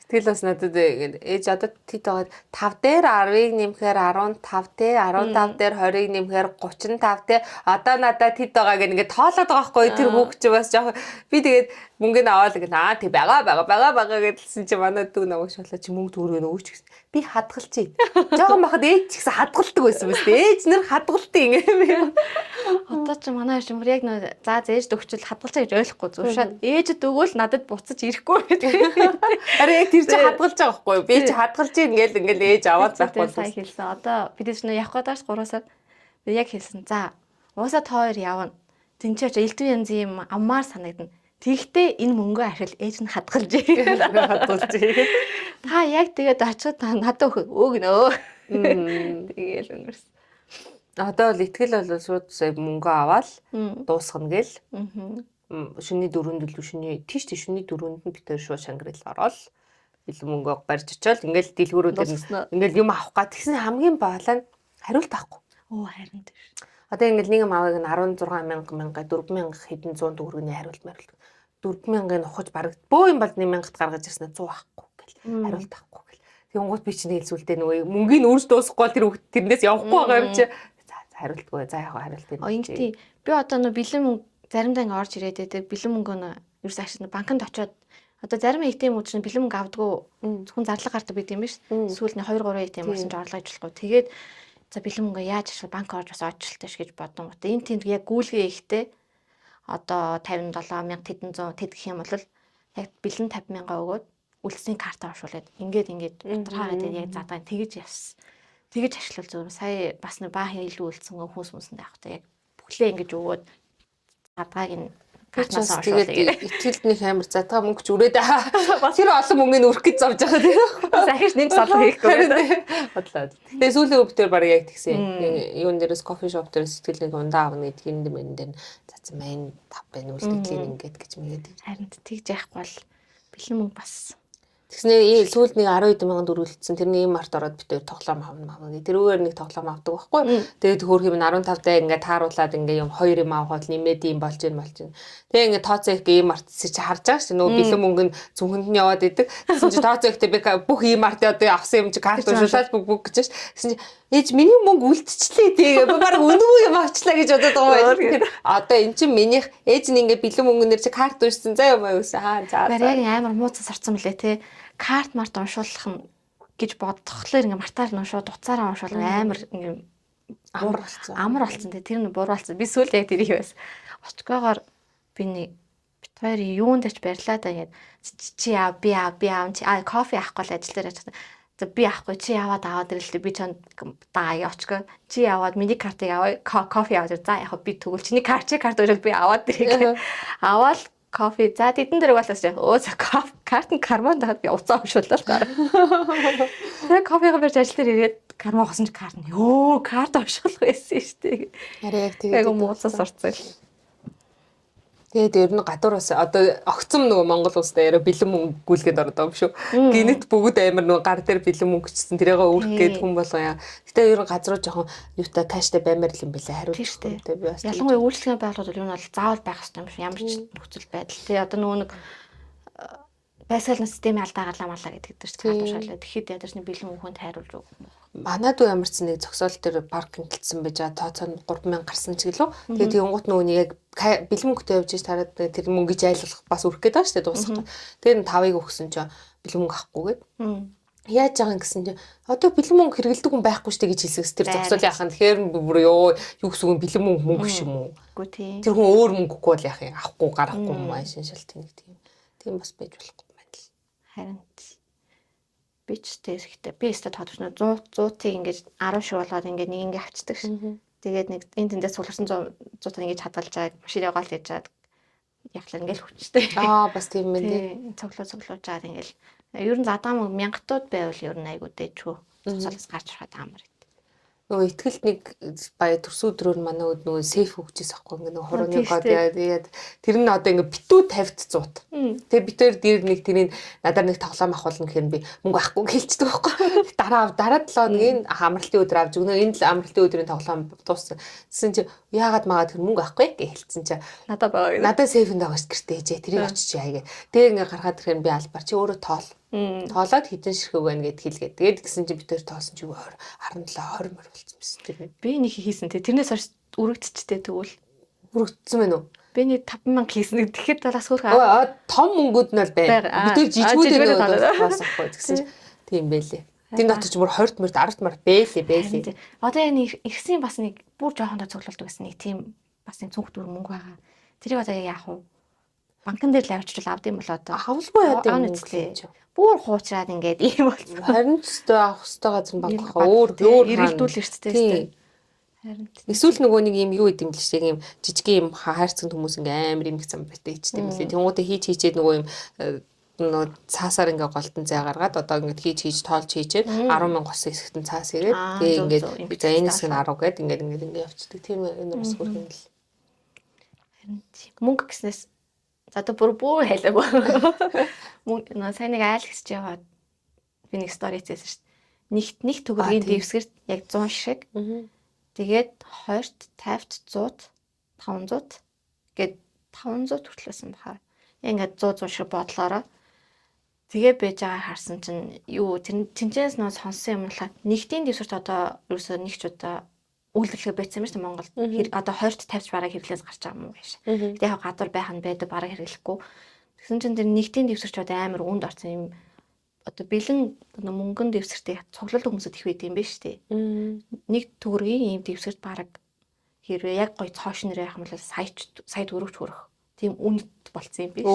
Тэгэл бас надад ээж одоо тэт байгаа 5 дээр 10-ыг нэмэхээр 15 те 15 дээр 20-ыг нэмэхээр 35 те одоо надад тэт байгаа гэх ингээд тоолоод байгаа байхгүй тэр хүүхд чи бас жоох би тэгээд мөнгөний аваад гэнэ тий байгаа гэдэлсэн чи манай дүү намайг шуулаа чи мөнгө төгрөг өгөөч гэсэн би хадгалж ий жоохон бахад ээж ч гэсэн хадгалдаг байсан биз дээ ээж нэр хадгалдаг ингээд одоо ч манай юм яг нөө за ээж өгчл хадгалцаа гэж ойлгохгүй зүшаад ээжэд өгөөл надад буцаж ирэхгүй гэдэг. Ари яг тэр чи хадгалж байгаа байхгүй юу? Би чи хадгалж ийн ингээл ээж аваад байхгүй. Сайн хэлсэн. Одоо бид ч нөө явах гэдээс 3 сар би яг хэлсэн. За уусаа та хоёр явна. Тинчээч элдв янз юм аммаар санагдана. Тэгтээ энэ мөнгөө архил ээж нь хадгалж хадгалж. Та яг тэгээд очиод та надад өгнөө. Тэгээл өнгөрс. Одоо бол итгэл бол шууд мөнгө аваад дуусгана гэл. Шүний 4-нд л шүний тийш шүний 4-нд нь битэр шууд Шангрил ороод бэлэн мөнгө барьж очоод ингээл дэлгүүрүүд ингээл юм авах га тэгсэн хамгийн баалаа хариулт авахгүй. Харин тийм. Одоо ингээл нэг юм авах нь 16,000 4,000 хэдэн 100 төгрөгийн хариулт мариулт. 4,000-ыг ухаж бараг бөө юм бол 1,000-т гаргаж ирсэн 100 авахгүй гэл хариулт авахгүй гэл. Тэнгуут би чинь хэлсүүлдэ нөгөө мөнгөний өрж дуусахгүй тэр хүүхд тэрнээс явахгүй байгаа юм чи. За хариултгүй за яг хариулт юм. Ингэдий би одоо нөгөө бэлэн мөнгө заримдаа ингээ орж ирээд байдаг бэлэн мөнгөө ерөөс агш банкнд очиод одоо зарим ATM үүд чинь бэлэн мөнгө авдаггүй зөвхөн зарлага гардаг байт юм биш сүүл нь 2 3 ATM орсон ч орлого ажиллахгүй тэгээд за бэлэн мөнгөө яаж ашиг банк орж бас очилтойш гэж бодсон. Одоо энэ тэнд яг гүйлгээ ихтэй одоо 57,000 тэдэн 100 тэд гэх юм бол яг бэлэн 50,000 өгөөд үлдсийн картаа оршуулад ингээд дотраагаад яг задаг тэгэж явсан. Тэгэж ашиглал зөв сая бас нэг баа илүү үлдсэн хүмүүс яг та яг бүхлээ ингэж өгөөд гадгааг нь картаас оршуулдаг. Итгэлд нэг амар задгаа мөнгө ч үрээд тэр олон мөнгөний өрөх гэж зовж байгаа тийм. Сахиж нэг залуу хийхгүй. Бодлоо. Тэгээ сүүлийн өвтөр баг яг тэгсэн. Юун дээрээс кофе шоп дээрээс сэтгэлийг ундаа авна гэдгийг юм дээр цац мэн тав байна үлдэхлийг ингээд гэж мэгээд. Харин тэгж яахгүй бол бэлэн мөнгө бас тэгснээ сүүлд нэг 12,000 дөрвөлдсөн тэрний ийм март ороод битээр тоглоом авна. Тэрүүгээр нэг тоглоом авдаг байхгүй. Тэгээд хөөх юм 15 даа ингээд тааруулаад ингээд юм 2 юм авахад нэмээд юм болж ийн. Тэгээ ингээд тооцоо их ийм март чи харж байгаа шүү. Нөгөө бэлэн мөнгө нь зөвхөнд нь яваад идэг. Тэгсэн чи тооцоо ихтэй би бүх ийм март одоо авсан юм чи карт уншуулаад бүх гэж ш. Тэгсэн чи ээж миний мөнгө үлдчихлээ тэгээ баг өнгөө юм авчлаа гэж бодоод байгаа юм. Одоо эн чинь минийх ээж нь ингээд бэлэн мөнгөнөр чи карт уншсан заа юм аа юусан. За. Яг амар мууцас орсон мөлий те. Карт март уншуулах нь гэж бодхолоор ингээ мартаар нь уншууд уцаараа уншуул амар ингээ амар болсон те тэр нь буруу болсон би сүүл яг тэр их байсан очгоогоор би нэг бит хоёр юунд ч барьлаа да ингээд чи яа би чи кофе авахгүй л ажил дээр ажилласан за би авахгүй чи аваад ирлээ би чанд даа очгоо чи аваад миний картыг аваа кофе аваад за яг би тэгвэл чиний карт өрөөл би аваад ирээ аваад кофе за тэдэн дэрэг болоос өө карт нь карбон даад би уцаа уншууллаа гар. Тэгээ кофега барьж ажил дээр ирээд карбон хосон ч карт нь ёо карт уншуулах байсан шүү дээ. Харин яг тэгээд мууцаас орцсон. Тэгээд ер нь гадуураас одоо огцом нөгөө Монгол улстай яриа бэлэн мөнгө гүйлгээд ордог юм шүү. Гинэт бүгд амар нөгөө гар дээр бэлэн мөнгөчсөн тэрийг өөрөх гээд хүн болгоо яа. Гэтэ ер нь газруу жоохон юутай каштай баймаар л юм бэлээ хариулт. Би бас ялангуяа үйлчлэгийн байгууллагууд юу нь бол заавал байх хэрэгтэй юм шиг ямар ч нөхцөл байдал. Тэгээ одоо нөгөө нэг байсгалын системийн алдаа гарлаа малаа гэдэг дээр ч гадуур шалаа. Тэгэхэд ядарсны бэлэн мөнгөнд хайруулж өгөх юм. Манайд уу ямар ч нэг зогсоол дээр парк ингэлсэн байж тооцоо 3000 гарсан ч гэлөө. Тэгээд тэнгуут нөгөө нэг яг бэлэн мөнгөтэй явж тараад тэр мөнгөж айлуулах бас үрэх гээд байгаа шүү дээ дуусах. Тэгээд 5-ыг өгсөн чинь бэлэн мөнгө авахгүйгээд. Яаж байгаа юм гэсэн чинь одоо бэлэн мөнгө хэрэгэлдэг хүн байхгүй шүү дээ гэж хэлсэс тэр зогсоол яах юм. Тэгэхээр бүр юу гэсэн үг бэлэн мөнгө шүү юм уу? Үгүй тийм. Тэр хүн өөр мөнгө өгөхгүй л яах юм. Авахгүй гарахгүй юм аа шинжлэлт нэг тийм. Тийм бас байж болохгүй юм байна л. Харин би ч тэгэхдээ би өөртөө тоодч нөө 100-ыг ингэж 10 шиг болгоод ингээд нэг ингэ авчдаг ш. Тэгээд нэг энэ тэндээс суулгасан 100-ыг ингэж хадгалж байгаа машин яваал хийж чаад явхлаа ингээл хүчтэй. Бас тийм мэн тий. Цоглуулж чаад ингээл ер нь задаа мөнгө мянгатууд байвал ер нь айгуу дэжгүй. Цоцолоос гарч хараад амар. Нөгөө ихтгэл нэг баяа төрсөн өдрөөр манай нөгөө сейф өгчээс ахгүй ингээ нөгөө хурууны код яагаад тэр нь одоо ингээ битүү 50 100. Тэгээ битээр дээр нэг тэрийг надаар нэг тоглоом авахулна гэхээр би мөнгө авахгүй хэлчихдэг байхгүй. Дараа 7 өдрийн амралтын өдөр авч өгнө. Энэ л амралтын өдрийн тоглоом дууссан. Тэсэн чи яагаад магаад тэр мөнгө авахгүй гэж хэлсэн чи надад байгаа. Надад сейфэнд байгаа ш гэртээ ээжээ тэрийг очиж яагээ. Тэгээ ингээ гаргаад ирэхээр би албаар чи өөрөө тоол. Тоолоод хідэн ширхэг байна гэд хэлгээд. Тэгээд гисэн чи битээр тоосон чи 17 20 мөр болсон байсан тийм. Би нэг хийсэн те. Тэрнээс хойш өргөдчтэй тэгвэл өргөдсөн мэн үү? Би нэг 5000 хийсэн. Тэгэхэд бас хөөх том мөнгүүд нь бол байна. Битээр жижигүүдээ тоосохгүй гэсэн чи тийм байлээ. Тэр дотор ч бүр 20 мөр 10 мөр бэлээ. Одоо энэ ихсэн бас нэг бүр жоохон цоглуулдаг гэсэн нэг тийм бас нэг цүнх дүр мөнгө байгаа. Тэрийг одоо яах вэ? Банкн дээр л авчирвал авд юм бол одоо авалгүй яа юм үзлээ. Бүр хуучраад ингээд ийм болсон. Харин ч өстой авах өстой газар банк өөр эргэлдүүл эрстэй. Харин эсвэл нөгөө нэг юм юу идэм л шиг юм жижиг юм хайрцаг хүмүүс ингээм амар юм их зам байтаа ичтэй юм лээ. Тэнгуудаа хийчээд нөгөө юм нөгөө цаасаар ингээ голтон зай гаргаад одоо ингээд хийж тоолж хийчээд 10,000 госын хэсэгтэн цаас ирээд тэгээ ингээд за энэс нь 10 гээд ингээд явчихдаг. Тийм энэ бас бүр юм л. Харин мөнгө гэснээс за одоо бүр хэлээгүй. Мөнгө нөө сайн нэг айл гэсч яваад би нэг стори хийсэн шүү дээ. Нэг төгрөгийн дэвсгэрт яг 100 шиг. Тэгээд 20-т, 50-т, 100-т, 500-т гээд 500 хүртлээсэн баха. Ингээд 100 шиг бодлоороо тэгээ байж байгаа харсан чинь юу тэнцэнээс нөө сонсон юм л нэгтийн дэвсгэрт одоо ерөөсөө нэгч удаа үйлдвэрлэгээ байцсан юм шүү дээ Монголд. Одоо 20-т 50-т бараг хэрэглээс гарч байгаа юм биш. Тэгээд яг гадуур байх нь байдаг бараг хэрэглэхгүй. Тэгсэн чинь тэр нэгтийн дэвсгэрч одоо амар үнд орсон юм. Одоо бэлэн мөнгөн дэвсгэртээ цуглуулдаг хүмүүсд их байд юм биш үү? Нэг төгрөгийн ийм дэвсгэрт бараг хэрвээ яг гоё цоош нэр байх юм бол сая төгрөгч хүрэх. Тийм үнэт болцсон юм биш.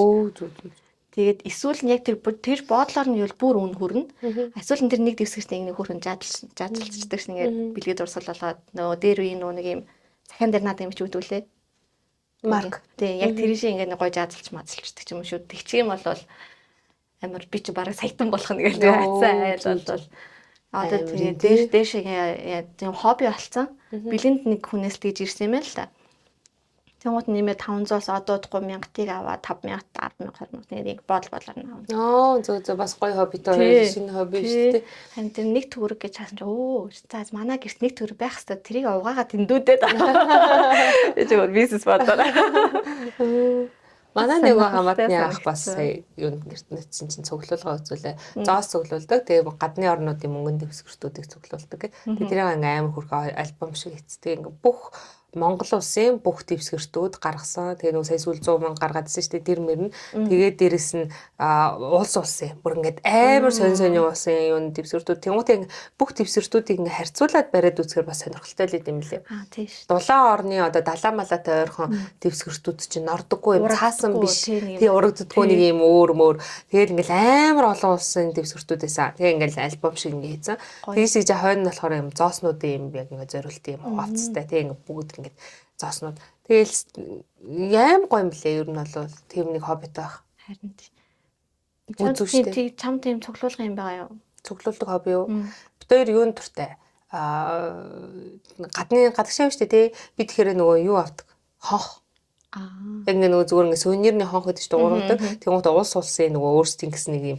Тэгээд эсвэл яг тэр бодлоор нь юу бүр үн хүрнэ. Эсвэл тэр нэг дэвсгэртээ нэг хөрхөн жадлцдаг ш нэгээд бэлгээд урсгалуулаад нөө дээр үе нөө нэг юм захиан дээр надад юм ч үүдүүлээ. Марк. Тэг яг тэр шиг ингээд гоё жадлж мазалчдаг юм шүү. Тэгчих юм бол амар би чи бараг саятан болох нэг л хайцсан айл бол одоо тэгээд дээр шиг тийм хобби болцсон. Бэлэнд нэг хүнээс л гэж ирсэн юм л та. Тэнгууд нэмээ 500-аас одоо 3000-ыг аваад 5000, 10,000, 20,000 нэг бодлоор нь авна. Зөө бас гоё хоббитой шинэ хобби шүү дээ. Харин тэр нэг төгрөг гэж хаасан чи за манай гэрт нэг төгрөг байх хэвээр тэрийг угаагаа дэндүүдээд. Би зөвхөн бизнес бодлоо. Манай нэг хамаатны ах бас юунд гэрт нэтсэн чинь цуглуулга үзүүлээ. Зоос цуглуулдаг. Тэгээ гадны орнуудын мөнгөн дэвсгэртүүдийг цуглуулдаг. Тэгээ тэрийг амар хөрхөө альбом шиг хийцдэг. Ингээ бүх Монгол улсын бүх дэвсгэртүүд гаргасан. Тэгээ нөгөө сая сүүл 100,000 гаргаадсэн шүү дээ. Тэр мөрн. Тэгээд дээрэс нь улс улсын бүр ингээд амар сонь улсын юун дэвсгэртүүд. Тэнгуүтэй бүх дэвсгэртүүдийг ингээ харьцуулаад бариад үзэхээр бас сонирхолтой л юм лээ. Тийм шүү. Дулаан орны одоо далаа малаатай ойрхон дэвсгэртүүд чинь нордоггүй юм цаасан биш. Тий урагддаггүй нэг юм өөр мөр. Тэгээд ингээл амар олон улсын дэвсгэртүүдээс тэгээ ингээл альбом шиг ингээ хийсэн. Тийшээ жаа хойно нь болохоор юм зооснуудын юм яг ингээ зориулт юм хавцтай. Тэгээ ингээ бүгд ингээд зооснууд. Тэгээл аим гоё юм блэ ер нь бол тийм нэг хоббитой байх. Харин тийм. Чам тийм цуглуулга юм байгаа юу? Цуглуулдаг хобби юу? Бид хоёр юунд туртай? Гадагшаа шүү дээ тий. Би тэгэхээр нөгөө юу авдаг? Хонх. Яг нөгөө зүгээр ингээ сувенирны хонх гэдэг чинь дуургадаг. Тэгмээд улс улсын нөгөө өөрсдийн гэсэн нэг юм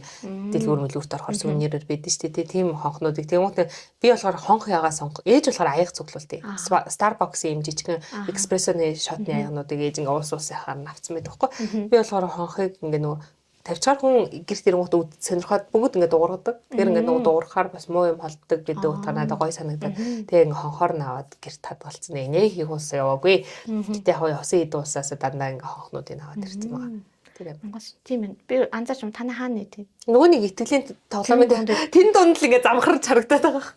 дэлгүүр мөлгүрт орохоор сувенирээр байдаг шүү дээ. Тийм хонхнуудыг тэгмээд би болохоор хонх ягаа сонгох. Ээж болохоор аяг цуглуултыг. Starbucks-ийн юм жижигхэн эспрессоны шотны аягнуудыг ээж ингээ улс улсынхаар авцсан байдаг байхгүй. Би болохоор хонхыг ингээ нөгөө тавьчаар хүн гэрт ирэнгүүт сонирхоод бүгд ингээ дуургадаг. Тэр ингээ нөгөө дуурахаар бас муу юм холддог гэдэг утгаар надад гой санагдаад. Тэгээ ингээ хонхоор наваад гэрт хадгалцсан. Нэг их ус яваагүй. Гэтэ яг усын ид усаас дандаа ингээ хонхнуудыг аваад ирсэн байгаа. Тэр юм. Тийм ээ. Би анзаарч юм таны хаана нэ тийм. Нөгөө нэг итгэлийн тоглоомын тэн дунд л ингээ замхарч харагдаад байгаа.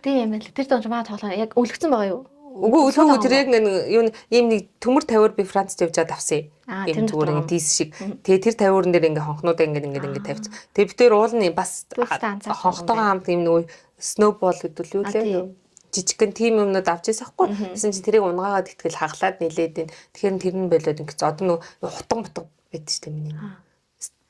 Тийм юм байл. Тэр дунд маа тоглоом яг өлгцэн байгаа юу? Үгүй өлгөөгүй тэр яг юу ийм нэг төмөр тавиар би Францд явж аваад авсан. Ийм зүгээр ингээ тийс шиг. Тэгээ тэр тавиурн дээр ингээ хонхнуудаа ингээ тавьц. Тэгээ бид тэр уулны бас хонхтойгоо хамт ийм нөгөө сноубол гэдэг л юу лээ. Жижигхэн тим юмнууд авч ирсэн байхгүй. Тэсэн чи тэрийг унгаагаад итгэл хаглаад нилээд ин. Тэгэхээр тэр нь болоод ингээ одоо нөгөө хутан бутга байдаг шүү дээ миний.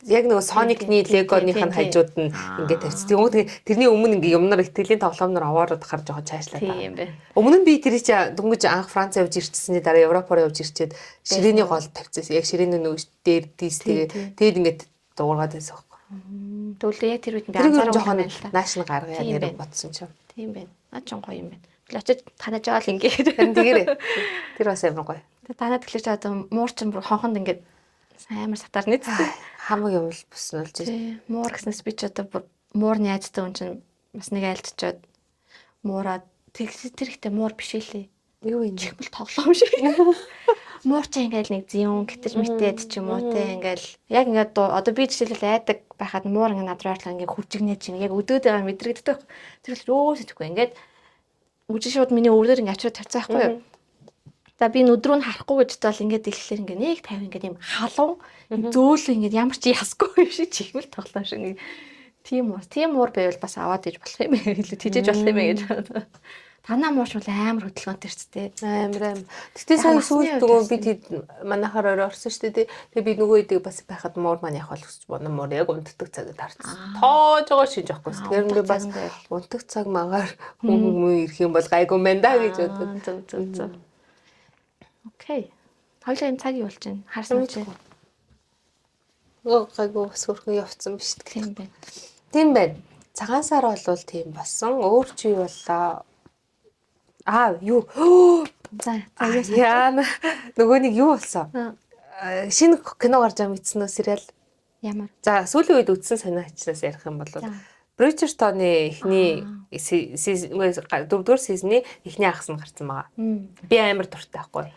Яг нөгөө Sonic-ны Lego-ных нь хажууд нь ингээд тавьчихсан. Тэрний өмнө ингээ юмнаар итгэлийн тоглоомноор аваад гарч жоохон цаашлаа. Тийм бэ. Өмнө нь би тэрий чи дөнгөж анх Франц явж ирчихсэний дараа Европоор явж ирчээд ширээний гол тавьчихсан. Яг ширээний нөгөө дээр тийс тэгээд ингээд дуургаад байсан байхгүй. Тэгвэл яг тэр үед би анзаарсан жоохон наашны гаргая нэр бодсон ч юм. Тийм байна. Наа ч гоё юм байна. Тэгэл очиж танаж байгаа л ингээд. Тэгээрээ. Тэр бас амар гоё. Тэгээд танаа тэгэхээр ч одоо муурчин бүр хонхонд ингээд амар сатаар нийцдэг. Хамаг юм л буснуулж байна. Муур гэснээс би ч одоо муурны айдтай хүн чинь бас нэг айлтчаад муураад тэр ихтэй муур биш үлээ. Юу юм чихмэл тоглоом шиг. Муур чи ингээл нэг зүүн гэтэж мэтээд ч юм уу те ингээл яг ингээд одоо би жишээлбэл айдаг байхад муур ингээд надраатлаа ингээд хүчигнээ чинь яг өдөөд байгаа мэдрэгддэг. Тэр л өөс итгэхгүй ингээд үжи шууд миний өвдөр ингээд ачаад тавьцсан байхгүй юу? За би нүдрүү нь харахгүй гэж бол ингээд дэлгэхлээр ингээд нэг 50 ингээд юм халуун зөөлөн ингээд ямар ч ясгүй юм шиг чихмэл тоглоом шиг нэг тийм уур байвал бас аваад иж болох юм ээ хэлээ тийжэж болох юм ээ гэж. Танаа мууш бол амар хөдөлгөөнтэй ч тээ. Амар. Тэгтээ сая сүүлд нөгөө бид манайхаар орсон шүү дээ. Тэгээ би нөгөө идэг бас байхад муур маань явах болчихж байна. Муур яг унтдаг цагт харцсан. Тоож байгаа шинж авахгүй. Тэгэхээр би бас унтдаг цаг магаар хүн ирэх юм бол гайгүй мэн да гэж боддог. Зөв. Окей. Хоёлаа энэ цаг юу болж байна? Харсан үү? Гайгүй бас хөрхөн явцсан биш үү? Тийм байна. Цагаан сар болвол тийм болсон. Өөр чи юу боллоо? Юу? За яа нөгөө нэг юу болсон? Шинэ кино гарч байгаа мэдсэн үү сериал? Ямар? За сүүлийн үед үзсэн санаачнаас ярих юм бол Bridgerton-ы эхний 4-р сизны эхний ахс нь гарсан байгаа. Би амар дуртай байхгүй.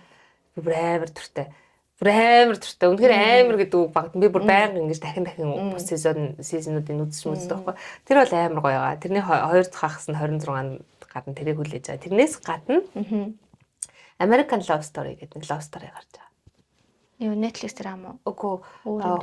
Би бүр амар дуртай. Үнэхээр амар гэдэг үг багт. Би бүр байнга ингэж дахин бус сизонуудыг үздэг байхгүй. Тэр бол амар гоё байгаа. Тэрний 2 дахь ахс нь 26 гадна тэрийг хүлээж байгаа. Тэрнээс гадна American Love Story гэдэг нэг love story гарч байгаа. Юу Netflix дээр ам уу? Үгүй.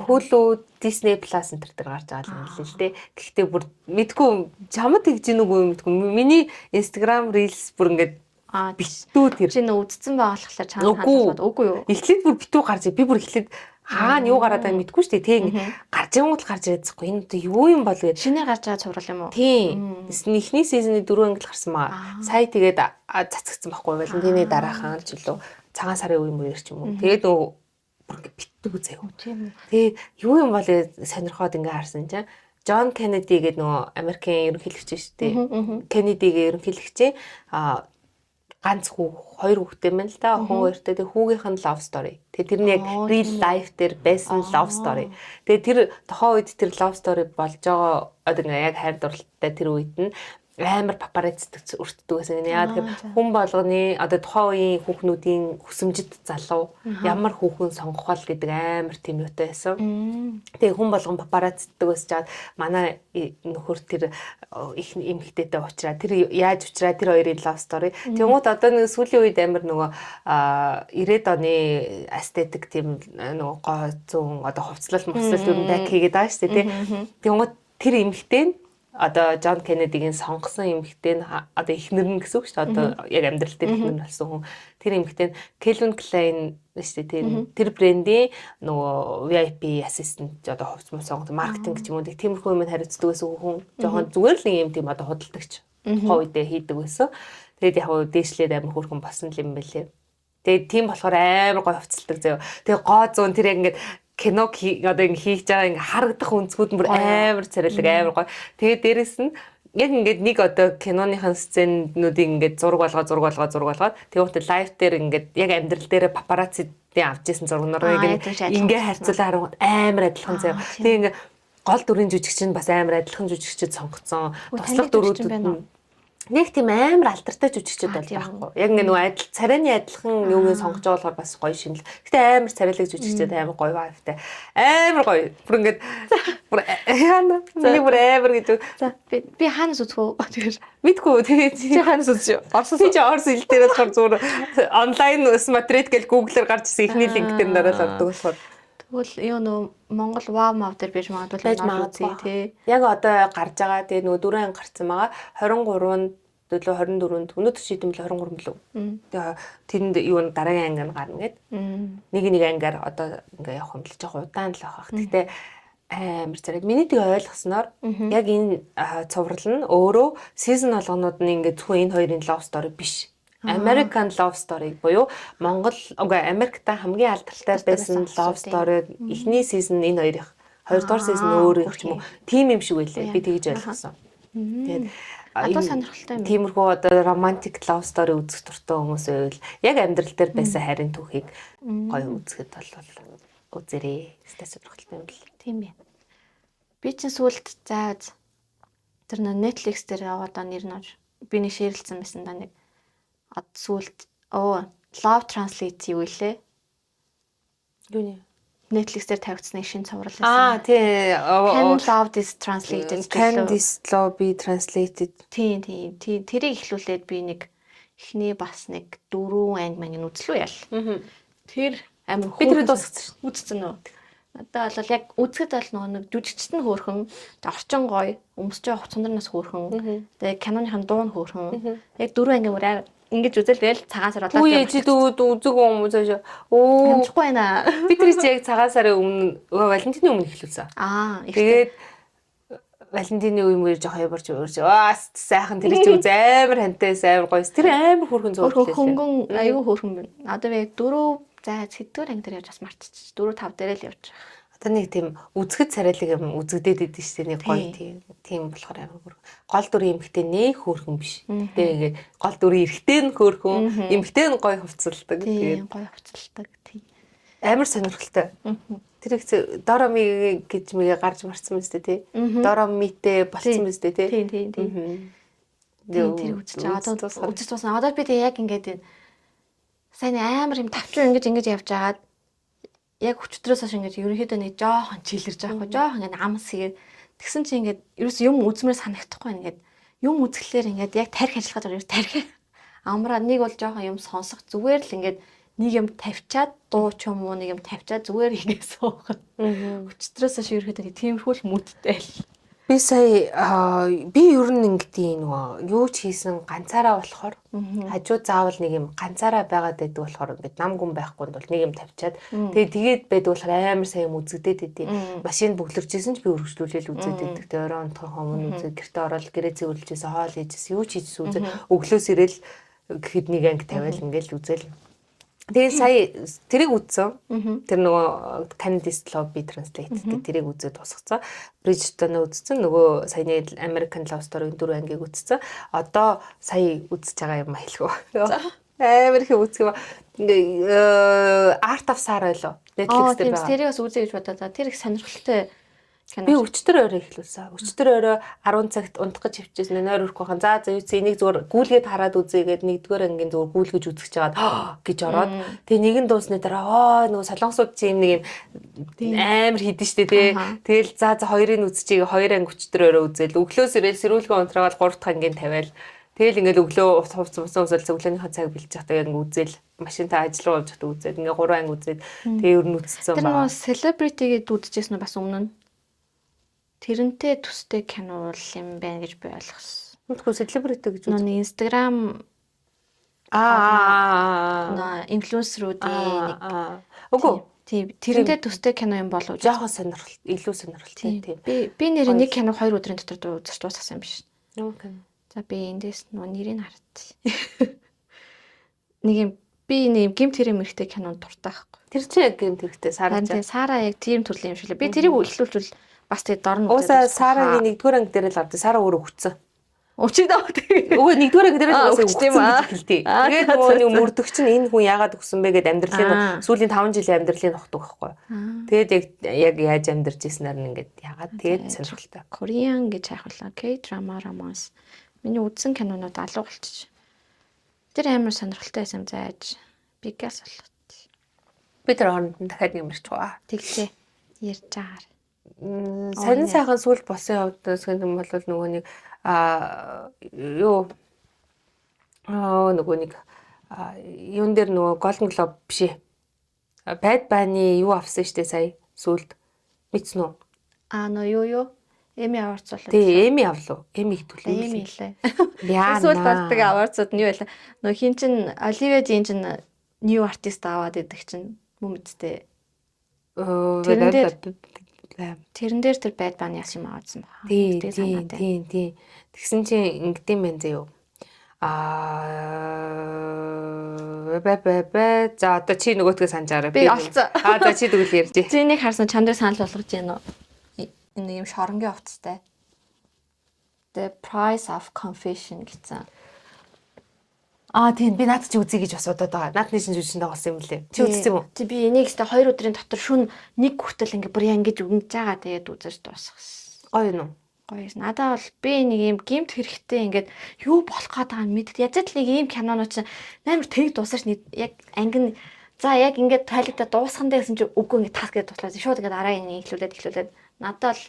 Hulu, Disney Plus энэ төр гарч байгаа юм л л дээ. Гэхдээ бүр мэдгүй чамд тэгж нүггүй мэдгүй. Миний Instagram Reels бүр ингээд битүү тэр. Чи нөө үдцэн байгаа болохоор чамд хандаад үгүй юу? Эхлээд бүр битүү гарч би бүр эхлээд хаана юу гараад байгааг мэдгүй шүү дээ. Тэг гарч явангууд гарч ирээдсэхгүй. Энэ одоо юу юм бол гэж. Шинээр гарч байгаа цуврал юм уу? Тийм. Эхний сизны 4 ангил гарсан байгаа. Сая тэгээд цацгдсан байхгүй Валентины дараахан ч үлээ цагаан сарын үеийн мөрөөр ч юм уу. Тэгээд бүр битүү заяа. Тийм үү. Тэгээд юу юм бол сонирхоод ингээ харсан чинь John Kennedy гэдэг нөгөө Америкийн ерөнхийлөгч шүү дээ. Kennedy-гийн ерөнхийлөгчийн ганц хоёр хүүхдтэй мэн л да. Хүү хоёртой тэг хүүгийнх нь love story. Тэгээ тэр нь яг real life дээр байсан love story. Тэгээ тэр тохоо үед тэр love story болж байгаа одоо яг хайр дурлалтай тэр үед нь амар папараццдаг өртдөг гэсэн. Яа тэгэхээр хүн болгоны одоо тухайн үеийн хүүхнүүдийн хүсэмжит залуу ямар хүүхэн сонгох бол гэдэг амар тийм юутай байсан. Тэгээ хүн болгон папараццдаг байсан чаад манай нөхөр тэр их эмэгтэйтэй уулзраа тэр яаж уулзраа тэр хоёрын love story. Тэгмүүд одоо нэг сүүлийн үед амар нөгөө 90-ад оны aesthetic тийм нөгөө гоо зүүн одоо хувцлал юм бак хийгээд байгаа шүү дээ тий. Тэгмүүд тэр эмэгтэй одоо John Kennedy-гийн сонгосон эмэгтэй нь одоо эхнэр нь гэсэн үг шүү дээ. Одоо яг амьдрал дээр эхнэр нь болсон хүн. Тэр эмэгтэй нь Calvin Klein шүү дээ. Тэр брендийн нөгөө VIP assistant одоо хувцс мөн сонгох маркетинг ч юм уу тиймэрхүү юм хариуцдаг байсан хүн. Жохон зүгээр л юм тийм одоо худалдагч тухайн үедээ хийдэг байсан. Тэгээд яг дээшлээд амин хөрхөн болсон юм байлээ. Тэгээд тийм болохоор амар гоё хувцалдаг заяа. Тэгээд гоо зүүн тэр яг ингээд кино одоо ингэ хийж байгаа ингэ харагдах өнцгүүд нь бүр амар царайлаг амар гоё. Тэгээд дээрэс нь яг ингээд нэг одоо киноныхын сценүүдийг ингээд зураг болгоод тэгвэл лайв дээр ингээд яг амьдрал дээр папараццидийн авч ирсэн зургнуудыг ингээ харьцуулаад харангууд амар адилхан заяа. Тэгээд ингээд гол дүрийн жүжигч нь бас амар адилхан жүжигчд сонгоцсон. Туслах дөрүүд нэг тийм амар алдартай жүжигчд бол байхгүй. Яг ингээ нөгөө адил царайны адилхан юуг сонгож байгаа болохоор бас гоё шинэл. Гэтэ амар царайлаг жүжигчд амар гоё вайфтай. Амар гоё. Бүр ингээд бүр яана. Миний бүр амар гэдэг. За би хаанаас үзэх вэ? Тэгэхээр мэдгүй. Тэгээд чи хаанаас үзэж? Орос хэл дээр болохоор зүгээр онлайн смотреть гэж гуглаар гарч ирсэн ихний линк дээр дараалал ордог болохоор. Тэгвэл юу нөө Монгол Wow дээр бийж магадгүй тий. Яг одоо гарч байгаа тэгээ нөгөө 4 анги гарсан байгаа. 23-нд төлөө 24-нд өнөөдөр шийдэмэл 23 билүү. Тэгээ тэрэнд юу дараагийн анги гарна гэд. Нэг ангиар одоо ингээ явах юм л жоох удаан л байх. Гэхдээ амар зэрэг миний тэгээ ойлгосноор яг энэ цуврал нь өөрөө season болгонууд нь ингээ зөвхөн энэ хоёрын love story биш. American love story буюу Америкта хамгийн алдартай байсан love story эхний season энэ хоёрын хоёрдугаар season өөрийнх ч юм уу тийм юм шиг байлээ. Би тэгж ойлгосон. Тэгээд одоо сонирхолтой юм. Тиймэрхүү одоо romantic love story үзэх дуртай хүмүүс байвал яг амьдрал дээр байсан харин түүхийг гоё үзэхэд бол үзэрээ. Сэтгэл сонирхолтой юм л. Тийм байна. Би чинь сүүлд заад тэр Netflix дээр одоо нэр нь би нэг шеэрлсэн байсан да нэг сүүлд Love Translate юу илээ? Юу нэ? Netflix дээр тавигдсан шинэ цуврал байсан. Тий. Can Love This Translated. Can This Love Be Translated. Тийм. Тэрийг ихлүүлээд би нэг эхний бас нэг 4 анги маань үзлүү ял. Тэр амар би тэр дуусгасан шүү. Үзсэн үү? Одоо бол яг үзэхэд бол нэг жүжигчт нь хөөрхөн, орчин гоё, өмсөж байгаа хуцандарнаас хөөрхөн. Тэгээ киноныхын дуу нь хөөрхөн. Яг 4 анги мөр ингэж үзэл тэгэл цагаан сар болоод үе чи үзэг юм уу цааш. Амжихгүй байна. Би тэр чи яг цагаан сарын өмнө Валентины өмнө эхлүүлсэн. Тэгээд Валентины үе мөр жоох яварч сайхан тэр чи амар хантай амар гоё. Тэр амар хөөрхөн зураг. Хөнгөн аюу хөөрхөн байна. Одоо би 4 за хэдгээр анги дээр явж бас мартчих. 4 5 дээр л явж байгаа. Одоо нэг тийм үзэхэд царайлаг юм үзэгдээд идэв шүү дээ. Нэг гоё тийм болохоор амар бүр гол дүрийн эмхтэй нэг хөөрхөн биш. Тэгээ гол дүрийн эрэгтэй нь хөөрхөн, эмхтэй нь гоё хувцалдаг. Тэгээ гоё хувцалдаг. Тийм. Амар сонирхолтой. Тэр их Дороми гэж мэгээ гарч марцсан мэт тий. Доромитэй болцсон мэт тий. Тийм. Тэр үзэж байгаа. Үзэж туусан. Одоо би тэгээ яг ингээд сайн амар юм тавчуу ингэж явж агаад яг хүчтрээс хойш ингэж ерөнхийдөө нэг жоохон чилэрж байгаа хгүй жоохон ингэ амс хийгээд тэгсэн чи ингэж ерөөс юм үзмээр санагдахгүй ингээд юм үзэхлээр ингээд яг тарих ажиллахад ерөөс тарих амраа нэг бол жоохон юм сонсох зүгээр л ингээд нэг юм тавьчаад дуу ч юм уу нэг юм тавьчаад зүгээр ингэ суухад хүчтрээс хойш ерөнхийдөө тиймэрхүү л мүдтэй л би сая би ер нь ингэдэг нөгөө юу ч хийсэн ганцаараа болохоор хажуу заавал нэг юм ганцаараа байгаад байдаг болохоор ингээд нам гүн байхгүй бол нэг юм тавьчаад тэгээд байдаг болохоор амар сайн юм үзэгдээд байдیں۔ Машин бөглөрчсэн ч би өргөжлүүлээл үзээд байдаг. Тэгээд орой онтхон өмнө үзээд гэрте ороод гэрээ цэвэрлэжсэн хоол хийжсэн юу ч хийжсэн үзээд өглөөс ирээл гэхэд нэг анги тавиал ингээл үзэл. Тэгээ сая тэрийг үзсэн. Тэр нөгөө Candice Love Be Translate гэдэг тэрийг үзээд тусгацсан. Bridgerton үзсэн. Нөгөө саяны American Love Story 4 ангийг үзсэн. Одоо сая үзэж байгаа юм хэлэхөө. Амар их үзэх юм. Art of Sarah лөө. Netflix дээр байгаа. Тэрийг бас үзье гэж бодоо. Тэр их сонирхолтой. Би өчтөр орой эхлүүлсэн. Өчтөр орой 10 цагт унтах гэж хөвчээсэн. Нойр өрөхгүй хаан. За юу ч энийг зүгээр гүйлгээд хараад үзьегээд нэгдүгээр ангийн зүгээр гүйлгэж үзэж жагаад гэж ороод тэгээ нэгэн дуусны дараа нөгөө солонгосууд чи нэг юм амар хийдэн штэ тий. Тэгэл за хоёрыг үзчихье. Хоёр анги өчтөр орой үзэл. Өглөөс ирээл сэрүүлгээ унтраагаад 3 дахь ангийн тавиал. Тэгэл ингээл өглөө хувцсан өглөөнийхөө цаг бэлж захтаа ингээ үзэл машинтаа ажил руу явж захтаа үзээд ингээ 3 анги үзээд тэгээ ер нь үзсэн байна. Тэр нөгөө celebrity-гээд үзчихсэн нь бас өмнө нь тэрнтэй төстэй кино юм байна гэж би ойлгосон. Мэдгүй celebrity гэж үү? Нэг Instagram инфлюенсеруудын нэг. Үгүй. Тийм. Тэрнтэй төстэй кино юм болов уу? Жаахан сонирхолтой, илүү сонирхолтой тийм. Би нэр нэг кино 2 өдрийн дотор үзэж дуусгасан юм биш. Окей. За би эндээс нөгөө нэрийг хараад. Нэг юм би нэг гэмт хэрэг мэрэгтэй кинонд дуртай байхгүй. Тэр чинь яг гэмт хэрэгтэй Сара. Харин Сара яг тийм төрлийн юм шиг лээ. Би тэрийг үйлчлүүлвэл бас тэгээ дорн Уусаа Сарагийн нэгдүгээр анги дээр л авдаг. Сара өөрөө өгцөн. Өчигд авах тэгээ. Өвөө нэгдүгээр анги дээр л уусаа өгч тийм өгцөн аа. гэж хэлдэг. Тэгээд нөгөө нэг мөрдөгч нь энэ хүн яагаад өгсөн бэ гэд амьдралын сүүлийн 5 жилийн амьдралыг нухдаг байхгүй. Тэгээд яг яаж амьдарч ирснээр нь ингээд яагаад тэгээд сонирхолтой. Korean гэж хайхвалаа. K-drama romance. Миний үзсэн кинонууд алуу болчих. Тэр амар сонирхолтой байсан зааж. Бигас болоо. Би тэр хооронд нь дахиад нэмэрч байгаа. Тэглээ. Ярьж байгаа. Сонин сайхан сүлд босын явдаас гэх юм бол нөгөө нэг юу нөгөө нэг юун дээр нөгөө Golden Globe биш ээ. Bad Bunny юу авсан штэ сая сүлд мэдсэн үү? Юу? Эми аварц болоо. Тий, Эми авлаа. Эми төлөө. Эми лээ. Яа. Эсвэл болдог аварцууд нь юу байлаа. Нөгөө хин чин Оливия Дин чин new artist аваад идэг чин мөн мэдтэй. Тэрэн дээр тэр Bad Bunny яс юм аваадсан байна. Тийм. Тэгсэн чинь ингэдэм байх заяо. За одоо чи нөгөөдгөө санаж араа. Би олцсон. За чи тэгвэл ярьж. Чи нэг харсан чандрыг санал болгож байна уу? Энэ юм шоронгийн утастай. The Price of Confession гэсэн. Тийм би наад чи үзье гэж бас бодоод байгаа. Наад нэг чинь болсон юм лээ. Чи үзсэн юм уу? Чи би энийг өстө 2 өдрийн дотор шүн нэг хүртэл ингээ бүр ингэж өгнөж байгаа тэгээд үзэж дуусгасан. Гоё юм уу? Гоё. Надад бол би нэг юм гимт хэрэгтэй ингээд юу болох гээд байгааг нь мэддэг. Язд л нэг ийм кинонууд чинь амар тэг дуусаач яг анги нь за яг ингээд тайлгдаа дуусхан дээр гэсэн чинь үгүй ингээд тас гэдэг туслаад шууд ингээд араа нэг ихлүүлээд надад бол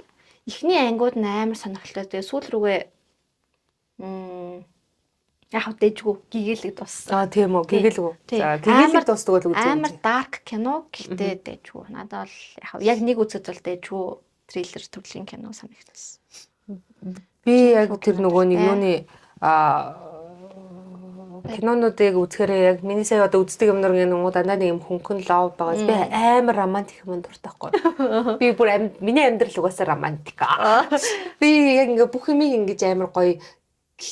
эхний ангиуд нь амар сонирхолтой. Тэгээ сүүл рүүгээ яг дэжгүй гэгээлэг дууссан. Тийм үү, гэгээлэг үү. За гэгээлэг дуусдаг бол үзье. Амар dark кино гэхдээ дэжгүй. Надад бол яг нэг үзэд бол дэжгүй триллер төрлийн кино санагдсан. Би яг тэр нөгөө нэг юуны кинонуудыг үзэхээр яг миний сая одоо үздэг юмнууд дандаа нэг юм хөнгөн лав байгаас би амар романтик юм дуртайхгүй. Би бүр миний амьдрал угаасаа романтик. Би яг ингээ бүх юмыг ингэж амар гоё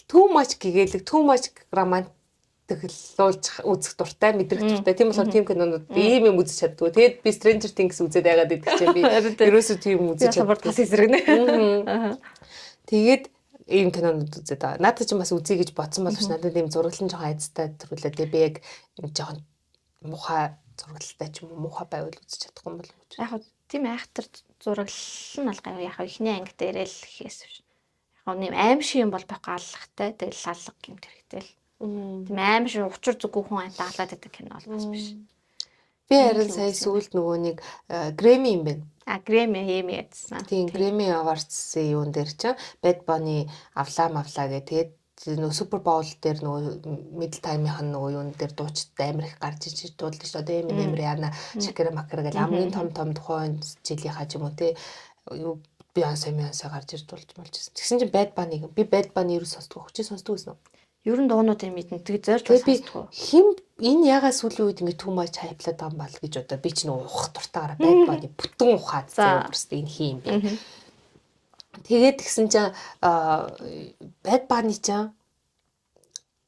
too much гэгээлэг, too much романтиклуулж үзэх дуртай, мэдрэх дуртай. Тийм болохоор тийм кинонууд ийм юм үзэж чаддгүй. Тэгээд би Stranger Things үзээд байгаад идэх чинь би ерөөсөө тийм үзэж чаддгүй. Тас эсрэгнэ. Тэгээд ийм кинонууд үзээд байгаа. Надад ч бас үзье гэж бодсон боловч надад ийм зураглан жоохон айцтай төрүүлээ. Тэгээ би яг жоохон муухай зураглалтай ч юм уу муухай байвал үзэж чадахгүй юм болов уу. Яг тийм айхтар зураглал нь алгаа яг ихний анги дээрээ л хийхээс биш. Яг нэм аим шиг юм бол байхгүй аллагтай. Тэгэл лалга гэмт хэрэгтэй л. Тийм аим шиг учир зүггүй хүн антаглаад байдаг кино бол биш. Би харин сая сүүлд нөгөө нэг Grammy юм байна. Grammy гэсэн. Тийм Grammy Awards-ийн юун дээр чинь Bad Bunny авлаа гэх. Тэгээд нөгөө Super Bowl дээр нөгөө middle time-ийн нөгөө юун дээр дуучтай амар их гарч иж дуулдаг шүү дээ. Eminem, Rihanna, Shakira гэх хамгийн том тухайн жилийнхаа ч юм уу те юу Beyoncé гарч иж дуулж малжсэн. Тэгсэн чинь Bad Bunny би Bad Bunny юу сонсдог вэ? Чи сонсдог гэсэн үү? Ер нь дуунуудын мэднэ. Тэг зорж сонсдог. Хим энэ ягаа сүүлийн үед ингэ too much hype-лаад байгаа юм бол гэж одоо би ч нөгөө ухах дуртайгаараа Bad Bunny бүтэн ухаад заа просто энэ хим бэ. Тэгээд тэгсэн чинь Bad Bunny чинь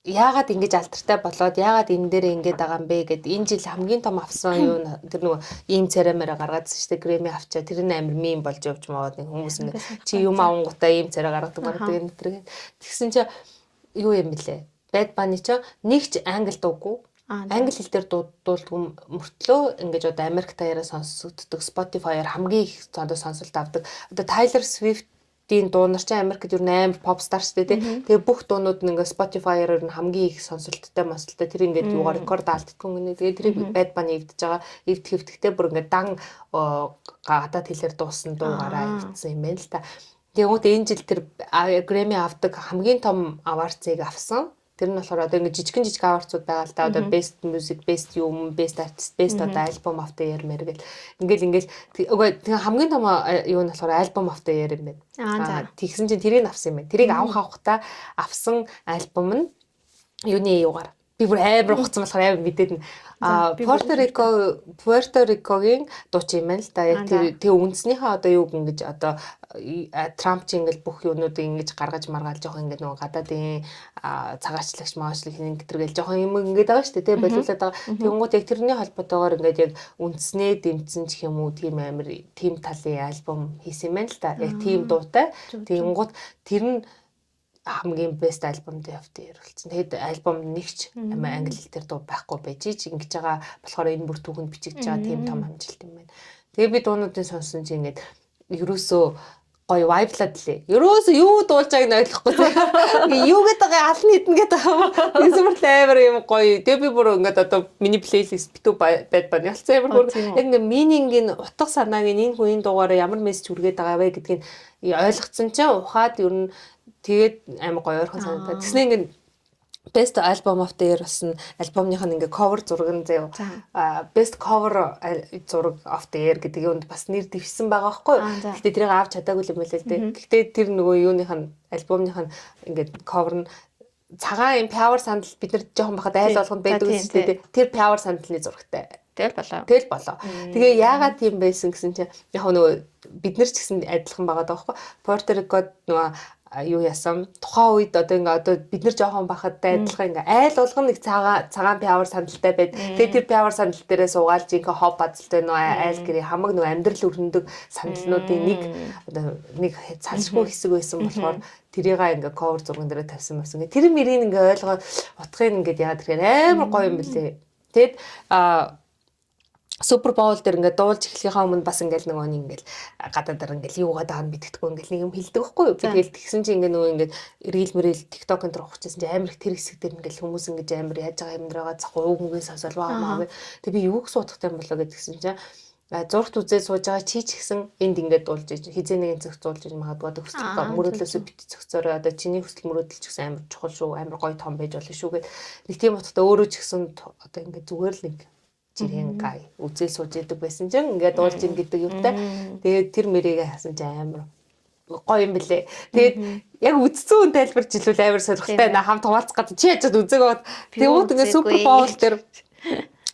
яагаад ингэж алдартай болоод яагаад энэ дээр ингэж байгаа юм бэ гэд энэ жил хамгийн том авсан юу тэр нөгөө ийм царамаараа гаргаадсэн шүү дээ Grammy авчаа тэр нь амар мем болж явж маад нэг хүмүүс ингэ чи юм авангуудаа ийм царай гаргадаг маргадаг энэ тэр тэгсэн чинь юу юм бэлээ Bad Bunny ч нэг ч англи дуугүй англи хэл дээр дуулдаг мөртлөө ингэж одоо Америк даяараа сонсогддог Spotify-аар хамгийн их сонсолт авдаг одоо Taylor Swift-ийн дуу нар ч Америкт ер нь амар pop star шүү дээ тэгээ бүх дуунууд нь ингээ Spotify-аар нь хамгийн их сонсолттой масалтай тэр ингээд юугаар рекорд алддаг юм тэгээ тэрийг Bad Bunny эвдэж байгаа эвдэхтэй бүр ингээ дан гадаад хэлээр дуусан дуугаараа эвдсэн юм байна л та тэгвэл энэ жил тэр Grammy авдаг хамгийн том award-ыг авсан. Тэр нь болохоор одоо ингэ жижигэн award-ууд байгаа л да. Одоо best music, best юм, best artist, best одоо album of the year мэрэгэл. Ингээл тэгээ хамгийн том юу нь болохоор album of the year юм байна. Тэгсэн чинь тэрийг авсан юм байна. Тэрийг авахтаа авсан альбом нь юуны юугаар би бүр амар ухсан болохоор амар мэдээд нь Puerto Rico-гийн дуучин юм байна л да. Яг тэр үндснийхээ одоо юуг ингэж одоо Трамп ч ингэж бүх юунуудыг ингэж гаргаж маргаал жоох ингэ нөгөө гадаадын цагаачлагч маашлагч ингээргээл жоох юм ингэж байгаа шүү дээ. Болиулаад байгаа. Тэнгууд яг тэрний холбоотойгоор ингэж яг үндснээ дэмцэн ч юм уу тийм амар тийм талын альбом хийсэн юм байна л да. Яг тийм дуутай. Тэнгууд тэр нь хамгийн best album of the year болсон. Тэгэд альбом нэгч англи хэл дээр дуу байхгүй байж ингэж байгаа болохоор энэ бүр түүхэнд бичигдэж байгаа тийм том амжилт юм байна. Тэгээ би дуунуудын сонсон чинь ингэж ерөөсөө гоё vibe-лаад лээ. Ерөөсөө юу дуулж байгааг нь ойлгохгүй. Юу гэдэг алан хитэн гэдэг юм. Super амар юм гоё. Тэгээ би бүр ингэж одоо миний playlist битүү байд байна. Ялцсан амар бүр яг ингэ meaning-ийн утга санааг энэ хүн энэ дугаараа ямар мессеж хүргээд байгаа вэ гэдгийг ойлгоцсон чинь ухаад ер нь тэгээд амар гоё ойрхон санагдаад. Тэснэ ингэ best album of the year болсон альбомных нь ингээ cover зураг нь заяа best cover зураг of the year гэдэг юунд бас нэр дэвшсэн байгаа байхгүй. Гэхдээ тэрийг авч чадаагүй юм байлаа л дээ. Гэхдээ тэр нөгөө юуных нь альбомных нь ингээ cover нь цагаан юм power sandal бид нар жоохон бахад айл болгонд байдаг шүү дээ. Тэр power sandal-ны зурагтай. Тэгэл болоо. Тэгээ яагаад тийм байсан гэсэн чинь яг нөгөө бид нар ч гэсэн адилхан байгаа даахгүй. Puerto Rico нөгөө юу яасан тухайн үед одоо бид нар жоохон бахадтай адилхан ингээ айл болгоно нэг цагаан power сандалтай байд. Тэгээ тэр power сандал дээрээ суугаал жинхэнэ хоб базалтай нөө айл гэрээ хамаг нөө амьдрал өрнөдөг сандалнуудын нэг цалшгүй хэсэг байсан болохоор тэрийг ингээ cover зурган дээрээ тавьсан байсан. Тэр мөрийг ингээ ойлгоод утгыг ингээд яагаад тэгэхээр амар гоё юм бэлээ. Тэгэд Super Bowl дээр ингээд дуулж эхлэхийнхаа өмнө бас ингээд нөгөө нэг ингээд гадаадаар ингээд юугаад байгаа нь мэддэхгүй ингээд нэг юм хэлдэг байхгүй юу. Тэгэл тэгсэн чинь ингээд нөгөө ингээд рeel TikTok-ын дээр ухчихсан чинь амар их тэр хэсэг дээр ингээд хүмүүс ингээд амар яаж байгаа юм дрэгаа захгүй үгийн сонсол баа. Тэг би юуг суудахтай юм болоо гэдгсэн чинь зургт үзээ сууж байгаа чи ч гэсэн энд ингээд дуулж хизээ нэгэн зөх зуулж магадгүй одоо хүсэл мөрөөдлөөсөө бит зөхцөөрөө одоо чиний хүсэл мөрөөдөл ч гэсэн амар чухал шүү амар гоё том байж болно шүү гэд нэг тийм утгатай өөрөө ч гэсэн одоо ингээд зүгээр л нэг жирийн гай үзэл сууж идэг байсан чинь ингээд дуулж ин гэдэг юмтай. Тэгээд тэр мэрийг хасан ч амар гоё юм бэлээ. Тэгээд яг үдцсэн хүн тайлбарч илүүл амар сонирхолтой хамт хуваалцах гэдэг чи яжад үзээгөө тэгвэл ингээд Super Bowl дээр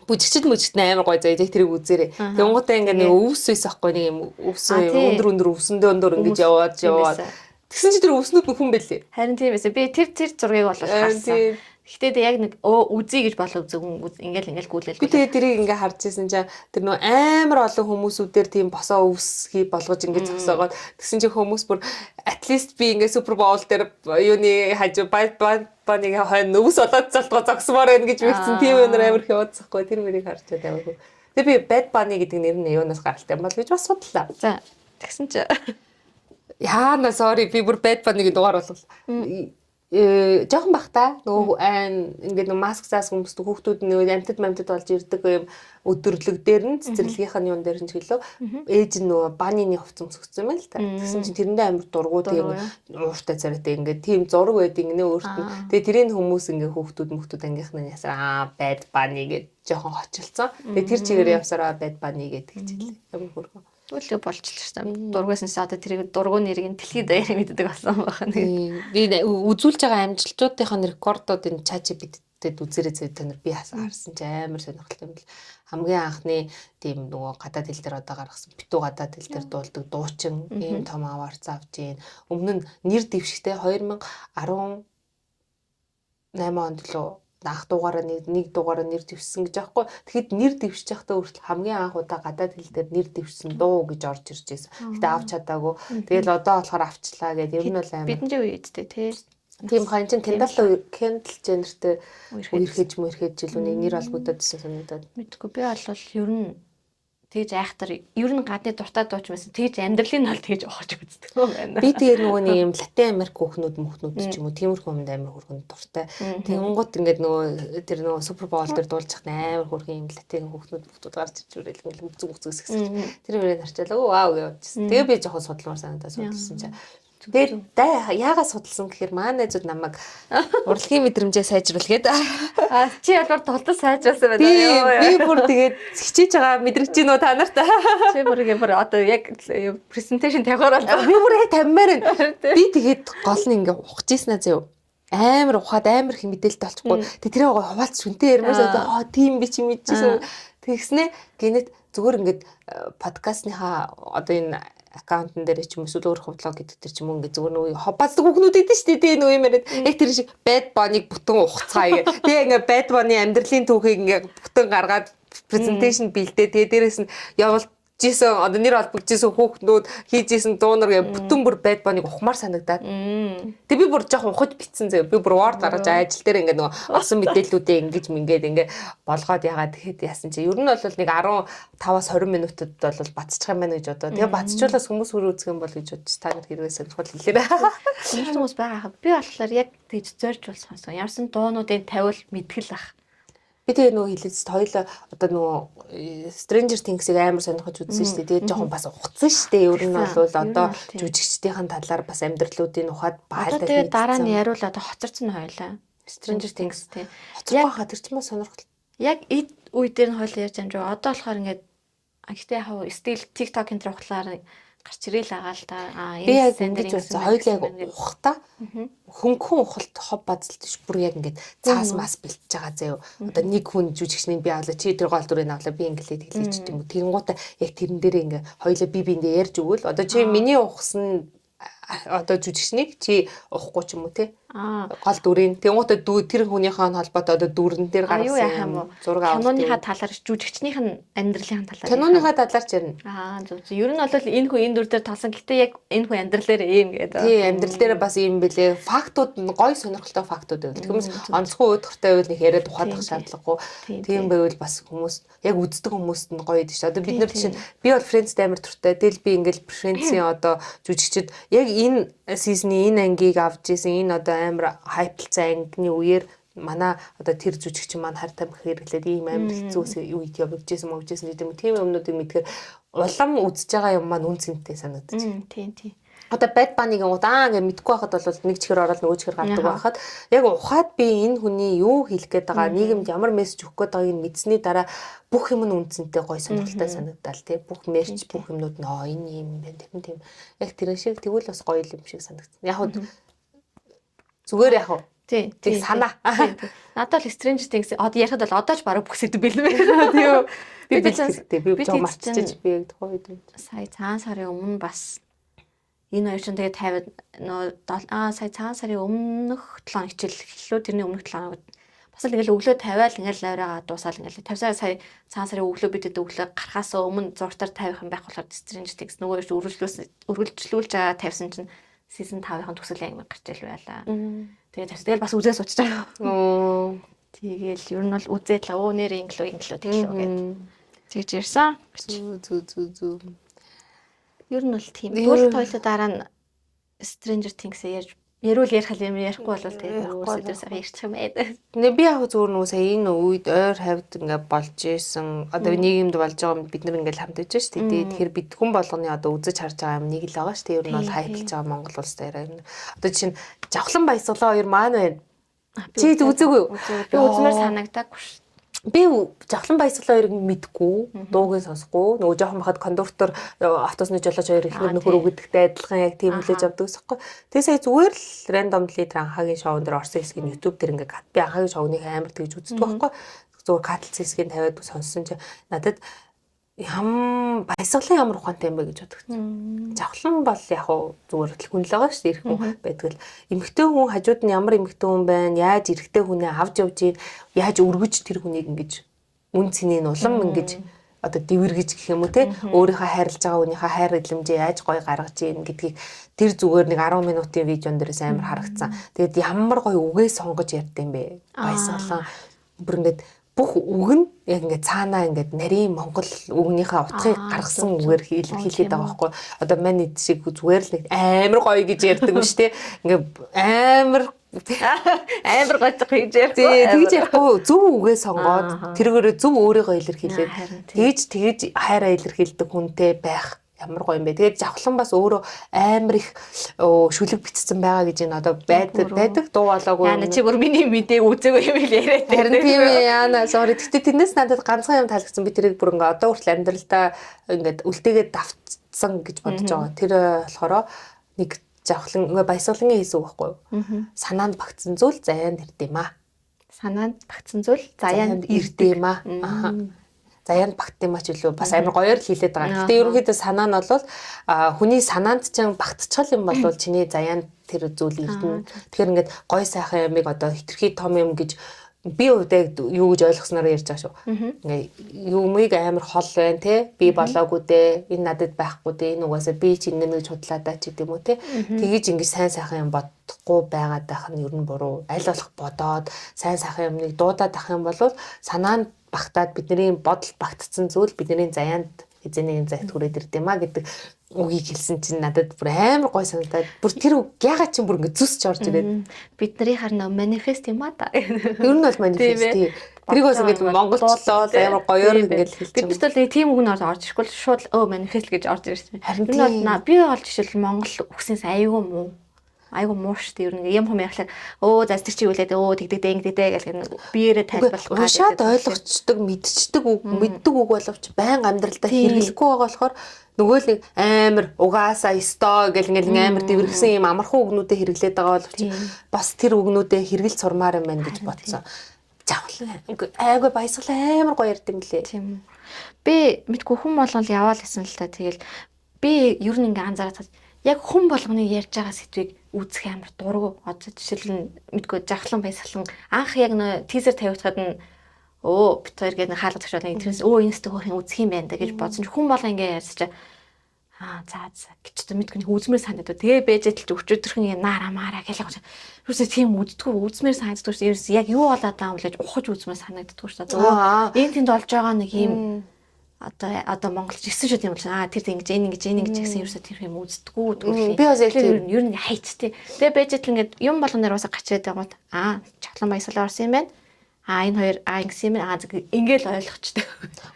бүжигчд амар гоё заяа тэрийг үзээрэй. Тэнгуутаа ингээд нэг өвс үйс ахгүй нэг юм өвс өндөр өвсөндөө ингэж яваад тэгсэн чи тэр өвснүүд хүн бэлээ. Харин тийм эсэ би тэр зургийг бол харсан. Гэхдээ яг нэг үзье гэж болов зөв ингээл гүйлэл. Би тэгээ тэрийг ингээ харж ирсэн чинь тэр нөө амар олон хүмүүсүүдээр тийм босоо өвс хий болгож ингээ зогсоогоод тэгсэн чинь хүмүүс бүр at least би ингээ Super Bowl дээр юуны хажуу баныг хойно өвс олоод залтгаа зогсмоор байна гэж мэдсэн тийм өнөр амар хөөцөхгүй тэр мөрийг харж байгааг. Тэгээ би Bad Bunny гэдэг нэр нь юунаас гаралтай юм бол гэж бас судлаа. За тэгсэн чинь яана sorry би бүр Bad Bunny-гийн дугаар болов. Жохон бахта нөгөө ингээд маск заас хүмүүс хүүхдүүд нөгөө амтд болж ирдэг юм өдөрлөг дээр нь цэцэрлэгийнх нь юун дээр нь ч гэлөө ээж нь нөгөө банины хувцас өмсгсөн юм л та. Тэгсэн чинь тэрэндээ амар дургууд тийм ууртай царайтай ингээд тийм зураг байдаг нэ өөрт нь. Тэгээ тэрийн хүмүүс ингээд хүүхдүүд ангийнхны ясаа Bad Bunny гэж жохон хочилцсон. Тэгээ тэр чигээр явсараа Bad Bunny гэдэг хэлээ. Ямар хөргөө. Түлхэ болчихлоо. Дургууснаас одоо тэрийг дургуун нэрийг дэлхийд даяар мэддэг болсон байна. Би үзүүлж байгаа амжилтуудын рекордуудын ChatGPT-д үзээрэй тань би харсан чи амар сонирхолтой юм бэл. Хамгийн анхны тийм нөгөө гадаад хэл дээр одоо гаргасан битүү гадаад хэл дээр дуулдаг дуучин ийм том аваарц авч ийн. Өмнө нь нэр дэвшигтэй 2018 онд лөө ах дугаараа нэг дугаараа нэр дэвшсэн гэж аахгүй. Тэгэхэд нэр дэвшиж байхдаа өөртөө хамгийн анх удаа гадаад хэл дээр нэр дэвшсэн дуу гэж орж ирж байсан. Гэтэ авч чадаагүй. Тэгэл одоо болохоор авчлаа гэдэг юм нь бол амар. Бидний үедтэй тий. Тийм хань чин Kendall Jenner-тэй үерхэж жилүүний нэр холбогдодсэн санагдаад. Мэдгүй би бол ер нь тэгж айхтар ер нь гадны дуртай дууч байсан. Тэгж амьдралын нь бол тэгж ухаж үздэг юм байна. Би тэгээ нөгөө нэг юм Латин Америк хүүхнүүд ч юм уу тиймэрхүү юмд амар хөргөнд дуртай. Тэнгууд ингээд нөгөө тэр нөгөө Super Bowl дээр дуулж байгаа амар хөргөн юм Латин хүүхнүүд гарч иж үрэл ингээл бүцэг тэр үрээ харчаалаа вау явчихсан. Тэгээ би жоохон судлмаар санагдаад судалсан чинь тэгээд яагаад судалсан гэхээр манай найзууд намайг урлагийн мэдрэмжээ сайжруул гээд чи ялвар толтол сайжруулсан байна. Би бүр тэгээд хичээж байгаа мэдрэгч нөө та нарт. Чи бүр одоо яг презентацийн тавихаар бол би бүр яг таммаар байна. Би тэгээд гол нь ингээ ухаж ийснаа зөө. амар ухаад амар их мэдээлэлтэй болчихгүй. Тэгээ тэрээ хуваалц шүнтэй ярмаар тийм би чи мэдчихсэн. Тэгснэ гинэт зүгээр ингээд подкастныхаа одоо энэ аккаунтн дээр ч юм эсвэл өөр хөвлог гэдэг тэр ч юм уу ингээд зүгээр нөгөө хоббацдаг хүүхнүүд идэв шүү дээ нөгөө юм яриад яг тэр шиг bad bunny-г бүтэн ухацгаая гэх. Тэгээ ингээд bad bunny амьдралын түүхийг ингээд бүтэн гаргаад презентацийн бэлдээ. Тэгээ дээрээс нь явуулж жисэн одоо нэр олбогдчихсэн хүүхнүүд хийжсэн дуунар гэ бүтэн бүр bad bunny-г ухмаар санагдаад. Тэгээ би бүр жоохон ухаж битсэн зөө. Би бүр word гаргаж ажил дээр ингээд нөгөө олсон мэдээллүүдээ ингэж мингээд ингээд болгоод ягаад тэгэхэд яасан чи ер нь бол нэг 15-аас 20 минутад бол бацчих юм байна гэж бодоо. Тэгээ бацчихлаас хүмүүс бүр үзэх юм бол гэж бодчих. Та нар хэрвээ сонирхол хэлээрэй. Хүмүүс байгаа. Би болохоор яг тэгж зорж болсон. Ямарсан дуунуудыг тавиул мэдгэл ах. Би тэгээ нөгөө хэлээсд хоёлоо одоо нөгөө Stranger Things-ийг амар сонирхож үзсэн шүү дээ. Тэгээд жоохон бас ухсан шүү дээ. Ер нь бол одоо жүжигчдийн талаар бас амьдралуудын ухаад баалдаад. Тэгээд дараа нь яриул одоо хоцорсон хоёлаа. Stranger Things тий. Хоцорхон хаа тэр ч маа сонирхол. Яг эд үе дээр нь хоёлоо ярьж амжаа. Одоо болохоор ингээд гэхдээ яг стил TikTok энэ төр ухлаар гарч ирээл байгаа л та. Би яг ингэж бодсон. Хоёлаа яг ухтаа. Хөнгөн ухалт хов базалт ш бүр яг ингээд цаас мас бэлтэж байгаа заяо. Одоо нэг хүн жүжигчнийг би авлаа чи тэр гол дүрийг авлаа би ингээд хэлээч юм. Тэнгуудаа яг тэрэн дээрээ ингээд хоёлаа би биэндээ ярьж өгвөл одоо чи миний ухсан одоо жүжигчнийг чи уухгүй ч юм уу те гол дүрийн тэнгуудаа тэр хүнийхээ холбоотой одоо дүрэн дээр гаргасан зураг авах. Киноныхаа талаар жүжигчнийх нь амьдралын талаар. Киноныхаа талаар ч ярина. Зөв. Ер нь бол энэ хүн энэ дүр дээр талсан. Гэтэ яг энэ хүн амьдрал дээр ийм гэдэг. Тий, амьдрал дээр бас ийм бэлээ. Фактууд нь гоё сонирхолтой фактууд байв. Тэгмээс онцгой өөдөртэй байвал нэг яриад ухаадах шаардлагагүй. Тийм байвал бас хүмүүс яг үздэг хүмүүст нь гоё гэдэг чинь. Одоо бид нар чинь би бол Friends амар туртай. Тэгэл би ингээл Friends-ийн одоо жүжигчд яг энэ сизны энэ ангийг авч ийсэн энэ одоо амар хайплцсан ангины үеэр манай одоо тэр жүжигч маань хартай хэрглээд ийм амар хэцүү үед явагдажсэн гэдэг юм. Тийм юмнуудыг мэдхээр улам үзэж байгаа юм маань үн цэнтэй санагдаж байна. Тийм. Одоо Bad Bunny-гийн удаан гэж мэдгүй байхад бол нэг чихэр ороод нөгөө чихэр гардаг байхад яг ухаад би энэ хүний юу хэлэх гээд байгаа нийгэмд ямар мессеж өгөх гээд байгааг мэдсэний дараа бүх юм нь үн цэнтэй гоё сонирхолтой санагдал тий бүх мерч бүх юмнууд нь энэ юм байна тийм яг тэр шиг тэгвэл бас гоё юм шиг санагдсан. Яг зүгээр яг тий санаа. Надад л Stranger Things одоо ярихад бол одоо ч баруун бүх сэдв бэлмээ. Тийм. Би жоо марчиж би яг тухай үед сая цагаан сарын өмнө бас энэ хоёр чинь тэгээ 50 нөө сая цагаан сарын өмнөх 7 хичээл эхлэлөө тэрний өмнөх 7 хоногт бас л ингээл өглөө 50-аал ингээл лаврагаа дуусаал ингээл 50 сая цагаан сарын өглөө бидэд өглөө гарахаас өмнө зургатаар тавих юм байх болохоор Stranger Things нөгөө үргэлжлүүлж байгаа тавьсан чинь season 5-ын төгсөл аймаг гарч ил байлаа. Тэгээд бас үзээ сууч байгаа. Тэгээл ер нь бол үзээд л нэр инглөө гэдэг. Тэгж ярьсан. Зү. Ер нь бол тийм. Тэгвэл тойлоо дараа нь Stranger Things-ээ ярил ярихгүй бол тэгээд өөрөөсөө сая ярьчих юм ээ. Би яг зүгээр нөгөө сая энэ үед ойр хавьд ингээд болж исэн. Одоо нийгэмд болж байгаа юм бид нар ингээд хамтаж байна шүү дээ. Тэгэхээр бид хүн болгоны одоо үзэж харж байгаа юм нэг л байгаа шүү дээ. Ер нь бол хайплж байгаа Монгол улс дээр. Одоо чинь Жавхлан Баясгалаа хоёр маань байна. Чи үзээгүй юу? Би үзмээр санагдаагүй шүү. Би Жавхлан Баясгалаа хоёрыг мэдгүй, дууг сонсохгүй. Нөгөө жоохон бахад кондуктор автобусны жолооч хоёр ихнэр нөхөр өгдөгтэй адилхан яг тийм хүлээж авдаг гэсэхгүй. Тэгээ сая зүгээр л randomly тэр анхаагийн шоун дээр орсон хэсгийг YouTube дээр ингээд би анхаагийн шоуных амар тэгж үздэг байхгүй. Зүгээр катлц хэсгийг тавиад сонссон чи надад Баясгалан ямар ухаантай юм бэ гэж бодогдсон. Жавхлан бол яг зүгээр л хүн л байгаа шүү дээ. Ирэх хүн байдаг л. Эмэгтэй хүн хажууд нь ямар эмэгтэй хүн байна? Яаж эрэгтэй хүнээ авч явж ийн? Яаж өргөж тэр хүнийг ингэж үн цэнийг улам ингэж одоо дэвэргэж гэх юм уу те? Өөрийнхөө хайрлаж байгаа хүнийхээ хайр илэмжээ яаж гоё гаргаж ийн гэдгийг тэр зүгээр нэг 10 минутын видеон дээрээс амар харагдсан. Тэгээд ямар гоё үгээ сонгож ярьд юм бэ? Баясгалан бүр ингэж бүх үг нь яг ингээд цаанаа ингээд нарийн монгол үгнийхээ утгыг гаргасан үгээр илэрхийлээд байгаа байхгүй. Одоо манай шиг зүгээр л амар гоё гэж ярьдаг биш те. Ингээд амар гоё гэж ярьдаг. Тэгж ярихгүй зөв үгээ сонгоод тэргээр зөв өөрийгөө илэрхийлээд тэгж хайраа илэрхийлдэг хүнтэй байх ямар гоё юм бэ. Тэгээд Жавхлан бас өөрөө амар их шүлэг битсэн байгаа гэж энэ одоо байдаг дуу болоогүй. Яна чи бүр миний мэдээ үзээгүй юм л яриад. Харин тийм ээ яана sorry. Гэтэ тэрнээс надад ганцхан юм таалагдсан. Би тэрийг бүр ингээ одоо хүртэл амьдралдаа ингээд үлдээгээд давтсан гэж бодож байгаа. Тэр болохоор нэг жавхлан баясгалангийн хийсэн үг байхгүй юу? Санаанд багтсан зүйл заяанд ирдэм аа. Санаанд багтсан зүйл заяанд ирдэм аа. Заяанд багтсан ч үлээ бас амар гоёор л хэлээд байгаа. Гэтэ ерөнхийдөө санаа нь бол хүний санаанд ч багтчихал юм бол чиний заяанд тэр зүйл ирдэнэ. Тэгэхээр ингээд гоё сайхан ямиг одоо хитрхи том юм гэж би өвдөг юу гэж ойлгосноор ярьж байгаа шүү. Ингээ юмыг амар хол байна те. Би болоогүй дээ. Энэ надад байхгүй дээ. Энэ угаасаа би ч ингэ нэг худлаа даа ч гэдэм үү те. Тэгэж ингээ сайн сайхан юм бодохгүй байгаад байх нь ер нь буруу. Аль болох бодоод сайн сайхан юмныг дуудаад ах юм бол санаанд багтаад бидний бодол багтцсан зүйл бидний заяанд эзэний зайд хүрээд ирдэм аа гэдэг үгийг хэлсэн чинь надад бүр амар гой санагдаад бүр тэр үг ягаад ч юм бүр ингээ зүсч орж ирээд бидний харна манифест юм аа та. Ер нь бол манифест тий. Тэрийг бас ингээ монголчлоо амар гоёор ингээ хэлж байгаа. Бид бол тийм үг нь орж ирэхгүй шууд манифест гэж орж ирсэн. Харин би бол жишээл монгол үгсээс аюу муу. Айгу муу шүү дээ. Ер нь юм яхахлаа за тэр чи үлээд тэгдэг ингэдэг гэх биеэрээ тайлбарлах гад. Уншаад ойлгочдөг, мэдчихдэг үг, мэддэг үг боловч байн амьдралдаа хэрэглэхгүй байгаа болохоор нөгөө л нэг амар угаасаа өстой гэл ингээл амар дэвэрхсэн юм амархан үгнүүдэд хэрэглээд байгаа боловч бас тэр үгнүүдэд хэрэгэл сурмаар юм байна гэж бодсон. Жавхлаа. Айгу баясгалаа амар гоё ярьд юм лээ. Тийм. Би мэдгүй хүн болгол яваал гэсэн л та тэгэл би ер нь ингээ анзаараад яг хүн болгоны ярьж байгаа сэдвийг үзэх амар дургу. Одоо жишээл нь мэдгүй жахлан баясгалан анх яг нөө тизер тавигдахад нь бит хоёр гээд хаалга тагшаал нэг тэрнээс энэстэй хөөрхөн үзэх юм байна да гэж бодсон. Хүн болоо ингээ ярьж чаа. За гэж та мэдгүй үзмэр санагдав. Тэгээ бэжэтэл ч өчигдөрхөн ингээ наараа маараа гэлээ гэж. Юусе тийм үздэггүй үзмэр санагддаг шүү. Ерөөс яг юу болоод байгаа юм блэж ухаж үзмэр санагддаг шүү. Энэ тэнд болж байгаа нэг юм одоо монголч ирсэн шүү тийм бол тэр ингэж гэсэн ерөөсөө тэр юм үздэггүй тэгвэл би бас яг тийм ер нь хайцтэй. Тэгээ бэжэтэл ингээд юм болгоноор уусаа гачаад байгаад чавлан баясгалаа орсон юм байна. Энэ хоёр ингэсэн юм ингээл ойлгочтой.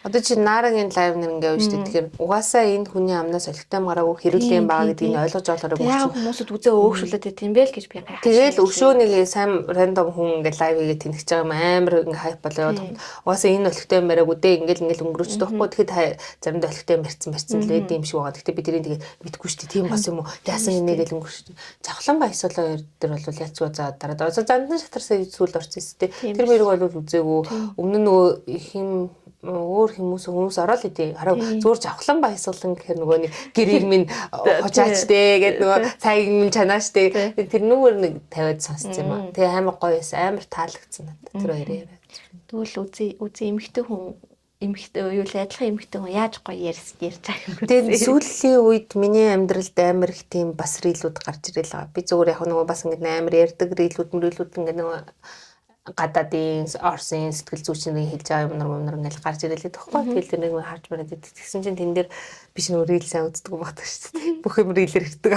Одоо чи наарагийн лайв нэр ингээ явж тэгэхээр угаасаа энэ хүний амнаас олигтой гараагүй хэрэглэн байгаа гэдгийг нь ойлгож олоорой гэж. Яг хүмүүсд үзээ өөгшүүлээд байт юм бэ л гэж би гайхаж. Тэгэл өшөө нэг сайн рандом хүн ингээ лайв хийгээд тэнэгч байгаа юм амар ингээ хайп болоо яваад. Угаасаа энэ олигтой юм бараг үдээ ингээл өнгөрөөчдөг байхгүй. Тэгэхэд заримдаа олигтой юм барьсан л байд юм шиг байгаа. Гэтэ би тэрийг тэгээ мэдгүй шүү дээ. Тийм бас юм уу? Яасан энийг л өнгөрч. Завхлан баясгалаа дээр бол яцгүй за дараа. Зандан шатарсаа сүүл орсон юм тий. Тэр хоёрыг бол үзээгүй. Өмнө нь нөгөө хим өөр хүмүүс ороод идэв. Хараа зөөр завхлан баясгалан гэхэр нөгөө нэг гэрийг минь хожаачтэй гэдэг нөгөө цайг минь чанааштэй. Тэр нүгээр нэг тавиад сонссон юм аа. Тэгээ амар гоё байсан. Амар таалагдсан надад тэр хоёроо яриад. Тэгвэл үзээ эмхтэй хүн юу л адилхан эмхтэй хүн яаж гоё ярьж байгаа юм бэ? Тэгээд сүүлийн үед миний амьдралд амар их тийм бас рилүүд гарч ирэл байгаа. Би зүгээр яг нөгөө бас ингэ амар ярьдаг рилүүд ингэ нөгөө гадаадын орсын сэтгэл зүйчний хэлж байгаа юмнар ингээл гарч ирэлээ тоххой. Тэгэл тэр нэг харж бараад тэгсэн чинь тэн дээр биш нөө рил сайн үздэг юм багтаа шүү дээ. Бүх юм рилэр ирдэг.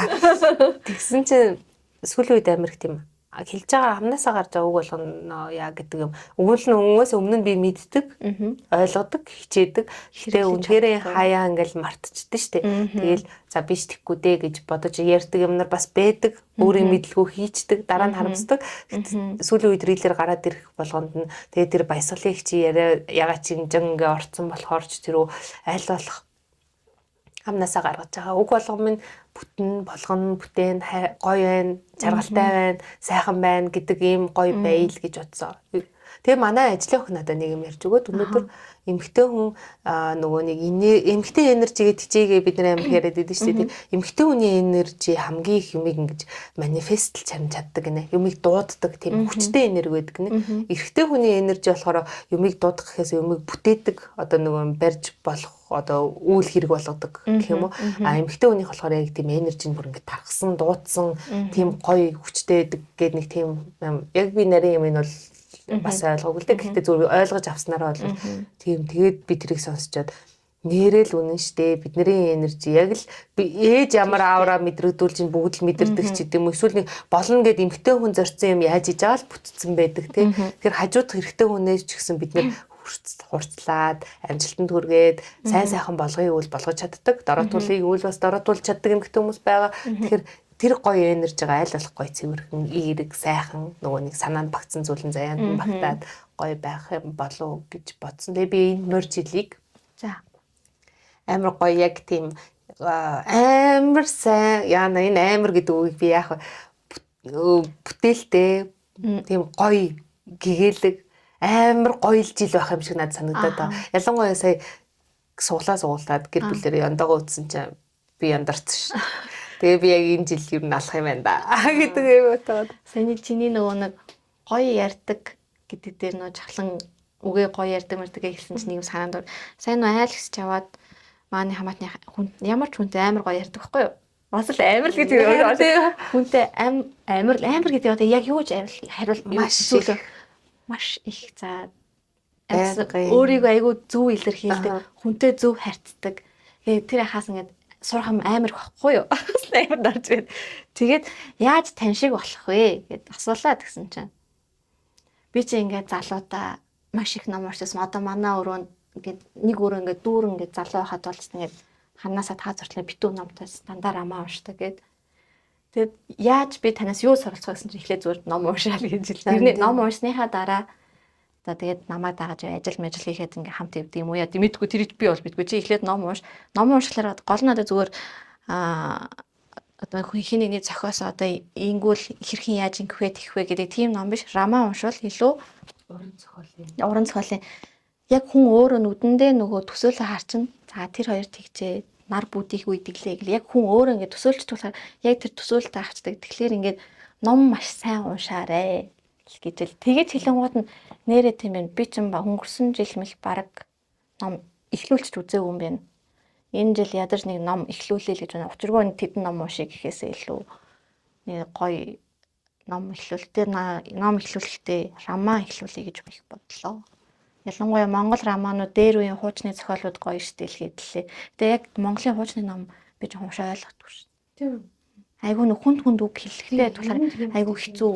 Тэгсэн чинь сүүлийн үед амар их тийм хэлж байгаа амнаасаа гарч байгаа үг болгоно яа гэдэг юм. Өгүүлэн өмнө нь би мэддэг, ойлгодог, хичээдэг. Тэгээ үнээрээ хаяа ингээл мартчихдаг шүү дээ. Тэгэл за биш тэггүй дээ гэж бодож ярьдаг юмнар бас байдаг. Өөрийн мэдлэгөө хийчдэг, дараа нь харамсдаг. Сүүлийн үед рилэр гараад ирэх болгонд нь тэгээ тэр баясгалын их чи ягаа чи ингээ орцсон болохоор ч тэр аль болох амнаасаа гаргаж байгаа. Үг болгоом нь бүтэн болгоно бүтээн гоё байна, жаргалтай байна, сайхан байна гэдэг ийм гоё байл гэж бодсон. Тэгээ манай ажлын охин надад нэг юм ярьж өгөөд өнөөдөр эмэгтэй хүн нөгөө нэг эмэгтэй энержигээ тижээгээ бид нар амар яриад байдаг шүү дээ. Эмэгтэй хүний энержи хамгийн их юмыг ингэж манифестлж чаддаг гинэ. Юмыг дууддаг тийм хүчтэй энерги байдаг гинэ. Эрэгтэй хүний энержи болохоор юмыг дуудах гэхээс юмыг бүтээдэг одоо нөгөө барьж болох одоо үйл хэрэг болгодог гэх юм уу. Эмэгтэй хүнийх болохоор яг тийм энержийн бүр ингэ тархсан, дуудсан тийм гоё хүчтэй байдаг гэдэг нэг тийм яг би нарийн юм энэ бол бас ойлгоогүй л дээ. Гэхдээ зүгээр ойлгож авснараа бол тийм тэгээд би тэрийг сонсчоод нэрэл үнэн штэ бидний энержи яг л ээж ямар аавра мэдрэгдүүлж бүгд л мэдэрдэг ч гэдэм үү. Эсвэл нэг болно гэд эмгтэн хүн зорцсон юм яаж иж байгаа л бүтцэн байдаг тийм. Тэгэхээр хажуудах эрэгтэй хүнээс ч гэсэн бид нэр хурцлаад амжилтанд хүргээд сайн сайхан болгоё үйл болгож чаддаг. Дороотуулыг үйл бас дороотуулж чаддаг эмгтэн хүмүүс байгаа. Тэгэхээр тэр гоё энержигаа аль болох гоё цэвэрхэн эерэг сайхан нөгөө нэг санаанд багтсан зүйлэн заяанд багтаад гоё байх юм болов гэж бодсон. Тэгээ би энэ мөр жилиг за амар гоё яг тийм амар сайн яана энэ амар гэдэг үгийг би яах вэ бүтээлтэй тийм гоё гэгээлэг амар гоё л жил байх юм шиг надад санагдаад байна. Ялангуяа сая суулаад гэр бүлэрээ ондоогоо утсан чинь би яндарсан шүү. Тэгээ би яг энэ жил юу налах юм байна да гэдэг юм утгаад. Саяны чиний нөгөө нэг гоё ярьдаг гэдэг дээр нөө жавхлан үгээ гоё ярьдаг мэрдэг хэлсэн чинь нэг санаанд сайн нөө айл гэсч яваад мааны хамаатны хүн ямар ч хүнтэй амар гоё ярьдаг байхгүй юу? Бас л амар л гэдэг юм. Хүнтэй амар гэдэг одоо яг юу гэж хариул маш их за өөрийгөө айгүй зөв илэрхийлдэг, хүнтэй зөв харьцдаг. Тэр хаас ингээд сурах юм амар байхгүй юу? Амар дорж байна. Тэгээд яаж тань шиг болох вэ гэд асуулаа гэсэн чинь. Би чи ингээд залуудаа маш их ном уншсан. Одоо манай өрөөнд ингээд нэг өрөө ингээд дүүрэн ингээд залуу байхад болж ингээд ханаасаа та зортлоо битүү номтой стандарт амаа уншдаг гэд. Тэгээд яаж би танаас юу суралцах гэсэн чинь эхлээд зүгээр ном уншаал гэж хэлсэн. Тэрний ном уншсныхаа дараа за тэгээд намайг дагаж ажил хийхэд ингээм хамт явдаг юм уу яа мэдгүй тэрийг би бол мэдгүй чи эхлээд ном уншлахаар гол нь одоо зүгээр одоо хин нэгний зохиос одоо ингүүл хэрхэн яаж ингэвэ тэгвэ гэдэг тийм ном биш роман уншвал илүү уран зохиолын яг хүн өөрөө нүдэндээ нөгөө төсөөлө харчин за тэр хоёр тэгжээ нар бүдих үйдэглээ гэл яг хүн өөрөө ингээд төсөөлч болохоор яг тэр төсөөлөлтөд авчдаг тэгэхээр ингээд ном маш сайн уншаарэ гэж тэгээд хэлэнгууд нь нэрээ тийм байна. Би ч өнгөрсөн жил мэл баг ном эхлүүлчих үзээгүй юм байна. Энэ жил ядаж нэг ном эхлүүлээ гэж байна. Учиргүй тэдэн ном уншиг гэхээсээ илүү нэг гоё ном эхлүүл. Тэр ном эхлүүлэхдээ роман эхлүүлэе гэж их бодлоо. Ялангуяа Монгол романууд дээр үеийн хуучны зохиолууд гоё штэ л хэдлээ. Тэгээ яг Монголын хуучны ном би ч уншаа ойлгохгүй шүү. Тийм. Айгу нүхэнд үг хэлэхдээ болохоор айгу хэцүү.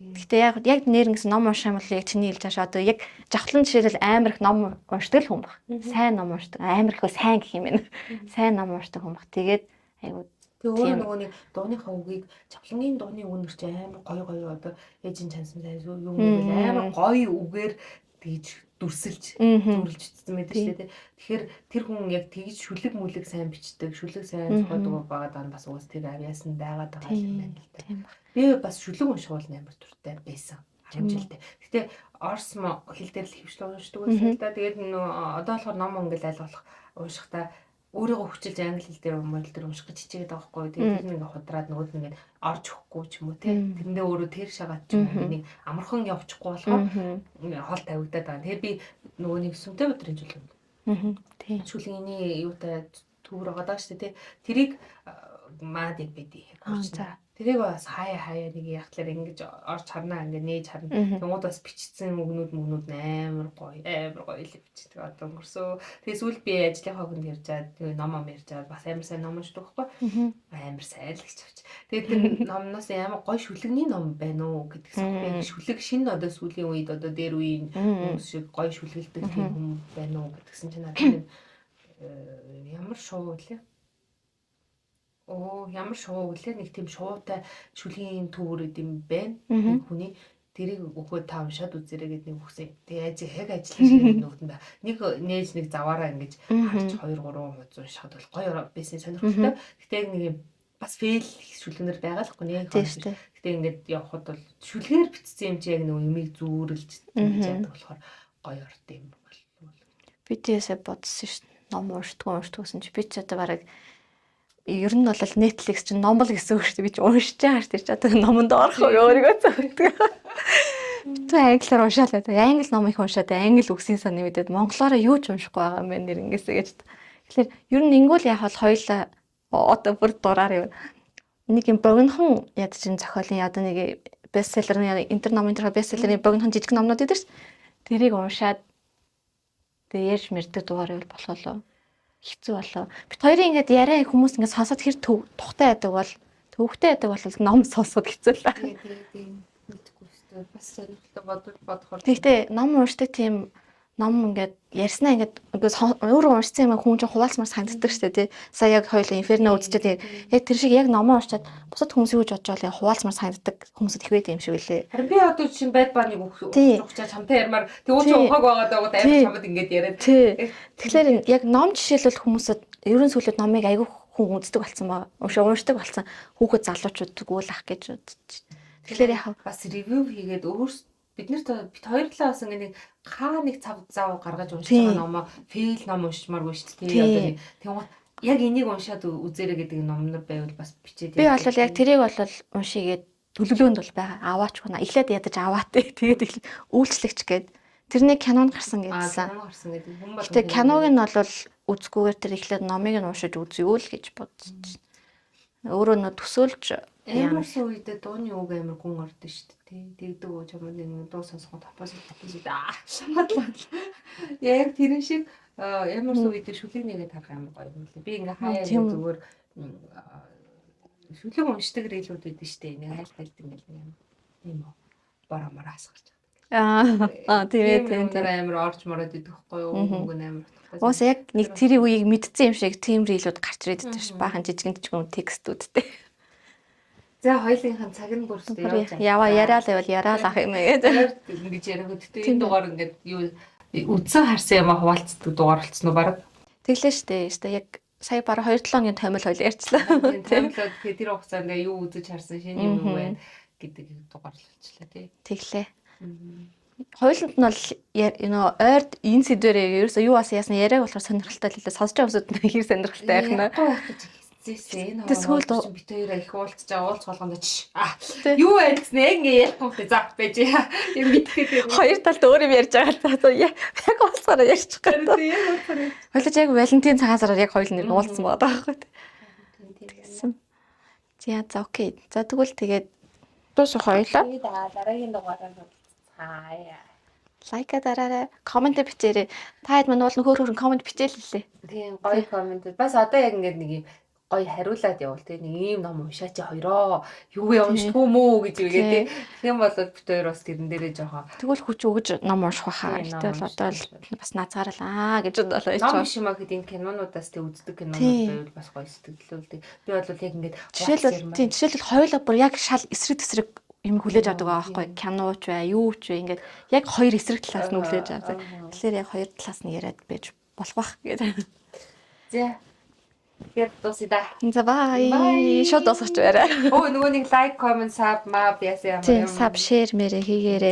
Гэхдээ яг нэрнгэс ном уншаам бол яг чиний хэлж байгаа одоо яг жавхлан жишээлбэл амар их ном уншдаг л хүн баг. Сайн ном уншдаг. Амар их сайн гэх юм байна. Сайн ном уншдаг хүн баг. Тэгээд айгу тэгээ нөгөө нэг дууныхаа үгийг жавхлангийн дууны үнэр чи амар гоё одоо ээжин чансан юм уу амар гоё үгээр тэгж дүрсэлж зүрлж мэдэн шүү дээ. Тэгэхээр тэр хүн яг тэгж шүлэг мүлэг сайн бичдэг, шүлэг сайн зохиодог байгаад бас уус тэр авьяасан байгаад байгаа юм байна л та. Би бас шүлэг уншуул амар дуртай байсан 10 жилдээ. Гэтэ орс хэл дээр л хөвчлөө уншдаг байсан л да. Тэгээд одоо болохоор ном ингээл айл болох уншихтаа өөрийгөө хүчилж англи хэл дээр модал дээр унших гэж хичээгээд байгаа байхгүй. Тэгээд тэр нэг худраад нөгөөд нь ингээд орж өгөхгүй ч юм уу те. Тэрэндээ өөрөө тэр шагаад ч юм уу нэг амархан явчихгүй болохоор хол тавигдаад байгаа. Тэгэхээр би нөгөө нэг сүмтэй өдрийн жил. Тийм. Шүлгийн юутай төвөр байгаа даа шүү дээ те. Тэрийг маадаг бидий. За. Тэрийг бас хаяа нэг яхтлаар ингэж орж харнаа ингэ нээж харна. Тэнгууд бас бичсэн өгнүүд амар гоё л бичдэг. Одоо өнгөрсөө. Тэгээ сүүл би ажлынхаа хүнд ярьж байгаа. Тэгээ ном ярьж байгаа. Бас амар сайн ном уншдаг байхгүй. Амар сайн л гэж авч. Тэгээ тэр номноос амар гоё шүлэгний ном байна уу гэдгсэн. Шүлэг шинэ одоо сүүлийн үед одоо дээр үеийн хүмүүс шиг гоё шүлгэлдэг тийм хүн байна уу гэдгсэн чинь надад ямар шоу вэ? Ямар шоу гэлээ нэг тийм шуутай шүлгийн төвөр идэм байна. Нэг хүний тэрийг өгөө та уншаад үзээрэй гэдэг нэг үгсэн. Тэгээ ажиг хэг ажиллаж нөхдөнд нэг нээж нэг заваараа ингэж харж 2 3 хуудас уншихад бол гоё байсан сонирхолтой. Гэтэ нэг юм бас фейл шүлгэнэр байгаа л хгүй нэг хүн. Гэтэ ингэж явхад бол шүлгээр бичсэн юм чи яг нэг юмыг зүүрлж ингэж яадаг болохоор гоё орд юм бол. Би тийсээ бодсон ш. Ном уншдаггүйсэн чи би ч одоо бараг ер нь бол Netflix чинь номбол гэсэн үг шүү дээ. Би ч уншиж байгаа шүү дээ. Одоо номонд орох өөрийгөө зөвхөн. Тэ англиар уншаал одоо англи ном их уншаад англи үгсийн сан нэмэдэд монголоор юу ч уншихгүй байгаа юм байна нэр ингэсэ гэж. Тэгэхээр ер нь ингүүл яг бол хоёулаа одоо бүр дураар юм. Нэг юм богинохон яд чинь зохиолын одоо нэг бестселлерны интернет бестселлерийн богинохон жижиг номнууд идэв ш. Тэрийг уншаад тэгээ ярьж мэрдэг дугаар байвал болохоо хэцүү болоо. Бид хоёрын ингээд яриа хүмүүс ингээд сонсоод хэр тухтай байдаг бол төвхтэй байдаг бол ном сонсоход хэцүү л байна. Тийм мэдгүй шүү дээ. Бас сонирхолтой бодохоор. Тэгтээ ном уншдаг тийм ном ингээд ярьснаа ингээд өөрөө уншсан юм хүн чинь хуваалцмаар санагддаг шүү дээ тий. Сая яг хоёул Inferno үзчихээ яг тэр шиг яг номоо уншаад бусад хүмүүс юу гэж бодож байгаа хуваалцмаар санагддаг хүмүүсд их байд юм шиг үлээ. Харин би одоо чинь байд бааныг өгчаа чамтай ярмаар тэгвэл чи ухааг байгаад амар чамд ингээд яриад. Тэгэхээр яг ном жишээлбэл хүмүүсд ерөн сүлээд номыг айгүй хүн үздэг болсон ба уншдаг болсон хүүхэд залуучууд гүйлах гэж үзэж. Тэгэхээр яг бас ревю хийгээд бид хоёрлаа бас нэг нэг цав гаргаж уншиж байгаа номоо фейл ном уншмааргүй шүү дээ. Одоо нэг тэгвэл яг энийг уншаад үзээрэй гэдэг номнор байвал бас бичээд. Би бол яг тэрийг бол уншигээд төлөвлөөнд бол байгаа. Аваач гоо эхлээд ядаж аваатай. Тэгээд үйлчлэгч гээд тэрний кинонд гарсан гэдсэн. Кино гарсан гэдэг хүн бол. Гэтэ киног нь бол үзгүйгээр тэр эхлээд номыг нь уншиж үзье л гэж бодож байна. Өөрөө нөө төсөөлж ямар үедээ дууны үг амар гүн ордон шүү дээ. Тэгдэг уу чамд нэг дуу сонсгоо топоос яг тэр шиг ямар үедээ шүлэг нэгээд харах амар гоё юм лээ. Би ингээ хаяа зүгээр шүлэг уншдаг рээлүүд байдаг шүү дээ. Нэг хайлталд ингээ юм барамаар хасгарч байгаа. Тийм амар орж мороод идэх хгүй юу? Үг амар. Уус яг нэг тэр үеийг мэдсэн юм шиг тийм рээлүүд гарч ирээд байдаг ш. Баахан жижигэн текстүүдтэй. За хоёулынхаа цаг нь бүрстэй яваа яриад байвал яриад ах юм гэдэг. Ингэж яриаг. Гэтэ энэ дугаар ингээд юу үдсэн харсан юм хуваалцдаг дугаар болцсон уу баг? Тэглээ штэ. Яг сая бараг 2-7 хоногийн томил хоёул ярьчлаа. Томилоод тэр хугацаанд юу үзэж харсан шинэ юм байна гэдэг дугаар болчихлоо тий. Тэглээ. Хоёуланд нь бол ойрд энэ сэдвэрээ ерөөсөө юу бас яасан яриаг болохоор сонирхолтой лээ. Сонсож байгаа хүмүүсд нь хэр сонирхолтой байх нь. Энэ хоёр бит хоёроо их уулзж байгаа уулз болгонд юу ярьсан яг ингээ ярихгүй заах байж юм мэдхээ. Хоёр талд өөр юм ярьж байгаа. Яг уулзаараа ярьчих гэдэг. Хоёулаа яг Валентин цагаасаар яг хоёул нэр уулзсан байгаа байхгүй. Тэгсэн. За окей. За тэгвэл тэгээд дуусах хоёулаа. Дараагийн дугаараар уулзцаая. Лайка дараарай. Комент бичээрэй. Та хэд мань уул хөөрхөн комент бичээлээ. Тийм гоё комент. Бас одоо яг ингээ нэг юм гоё хариулаад явал тийм нэг ийм ном уншаач хоёроо юу уншдгүй мүү гэж үгээ тийм. Тийм бол бит хоёр бас тэрэн дээрээ жоохон. Тэгвэл хүч өгж ном унших байхаа. Гэтэл одоо л бас назгаараа гэж бодож байна. Ном биш юм аа гэдэг кинонуудаас тэг үздэг кинонууд байвал бас гоё сэтгэлдүүлдэг. Би бол яг ингээд жишээлбэл хоёулаа бүр яг шал эсрэг юм хүлээж авдаг байгаа байхгүй. Киноч бай, юу ч бай ингээд яг хоёр эсрэг талаас нь хүлээж авдаг. Тэгэхээр яг хоёр талаас нь яриад байж болох бах гэдэг. За яг тусида. За бай. Шууд дуусгач байна. Нөгөө нэг лайк, комент, саб, мап яасан юм. Саб, шеэр мэрэ хийгээрэй.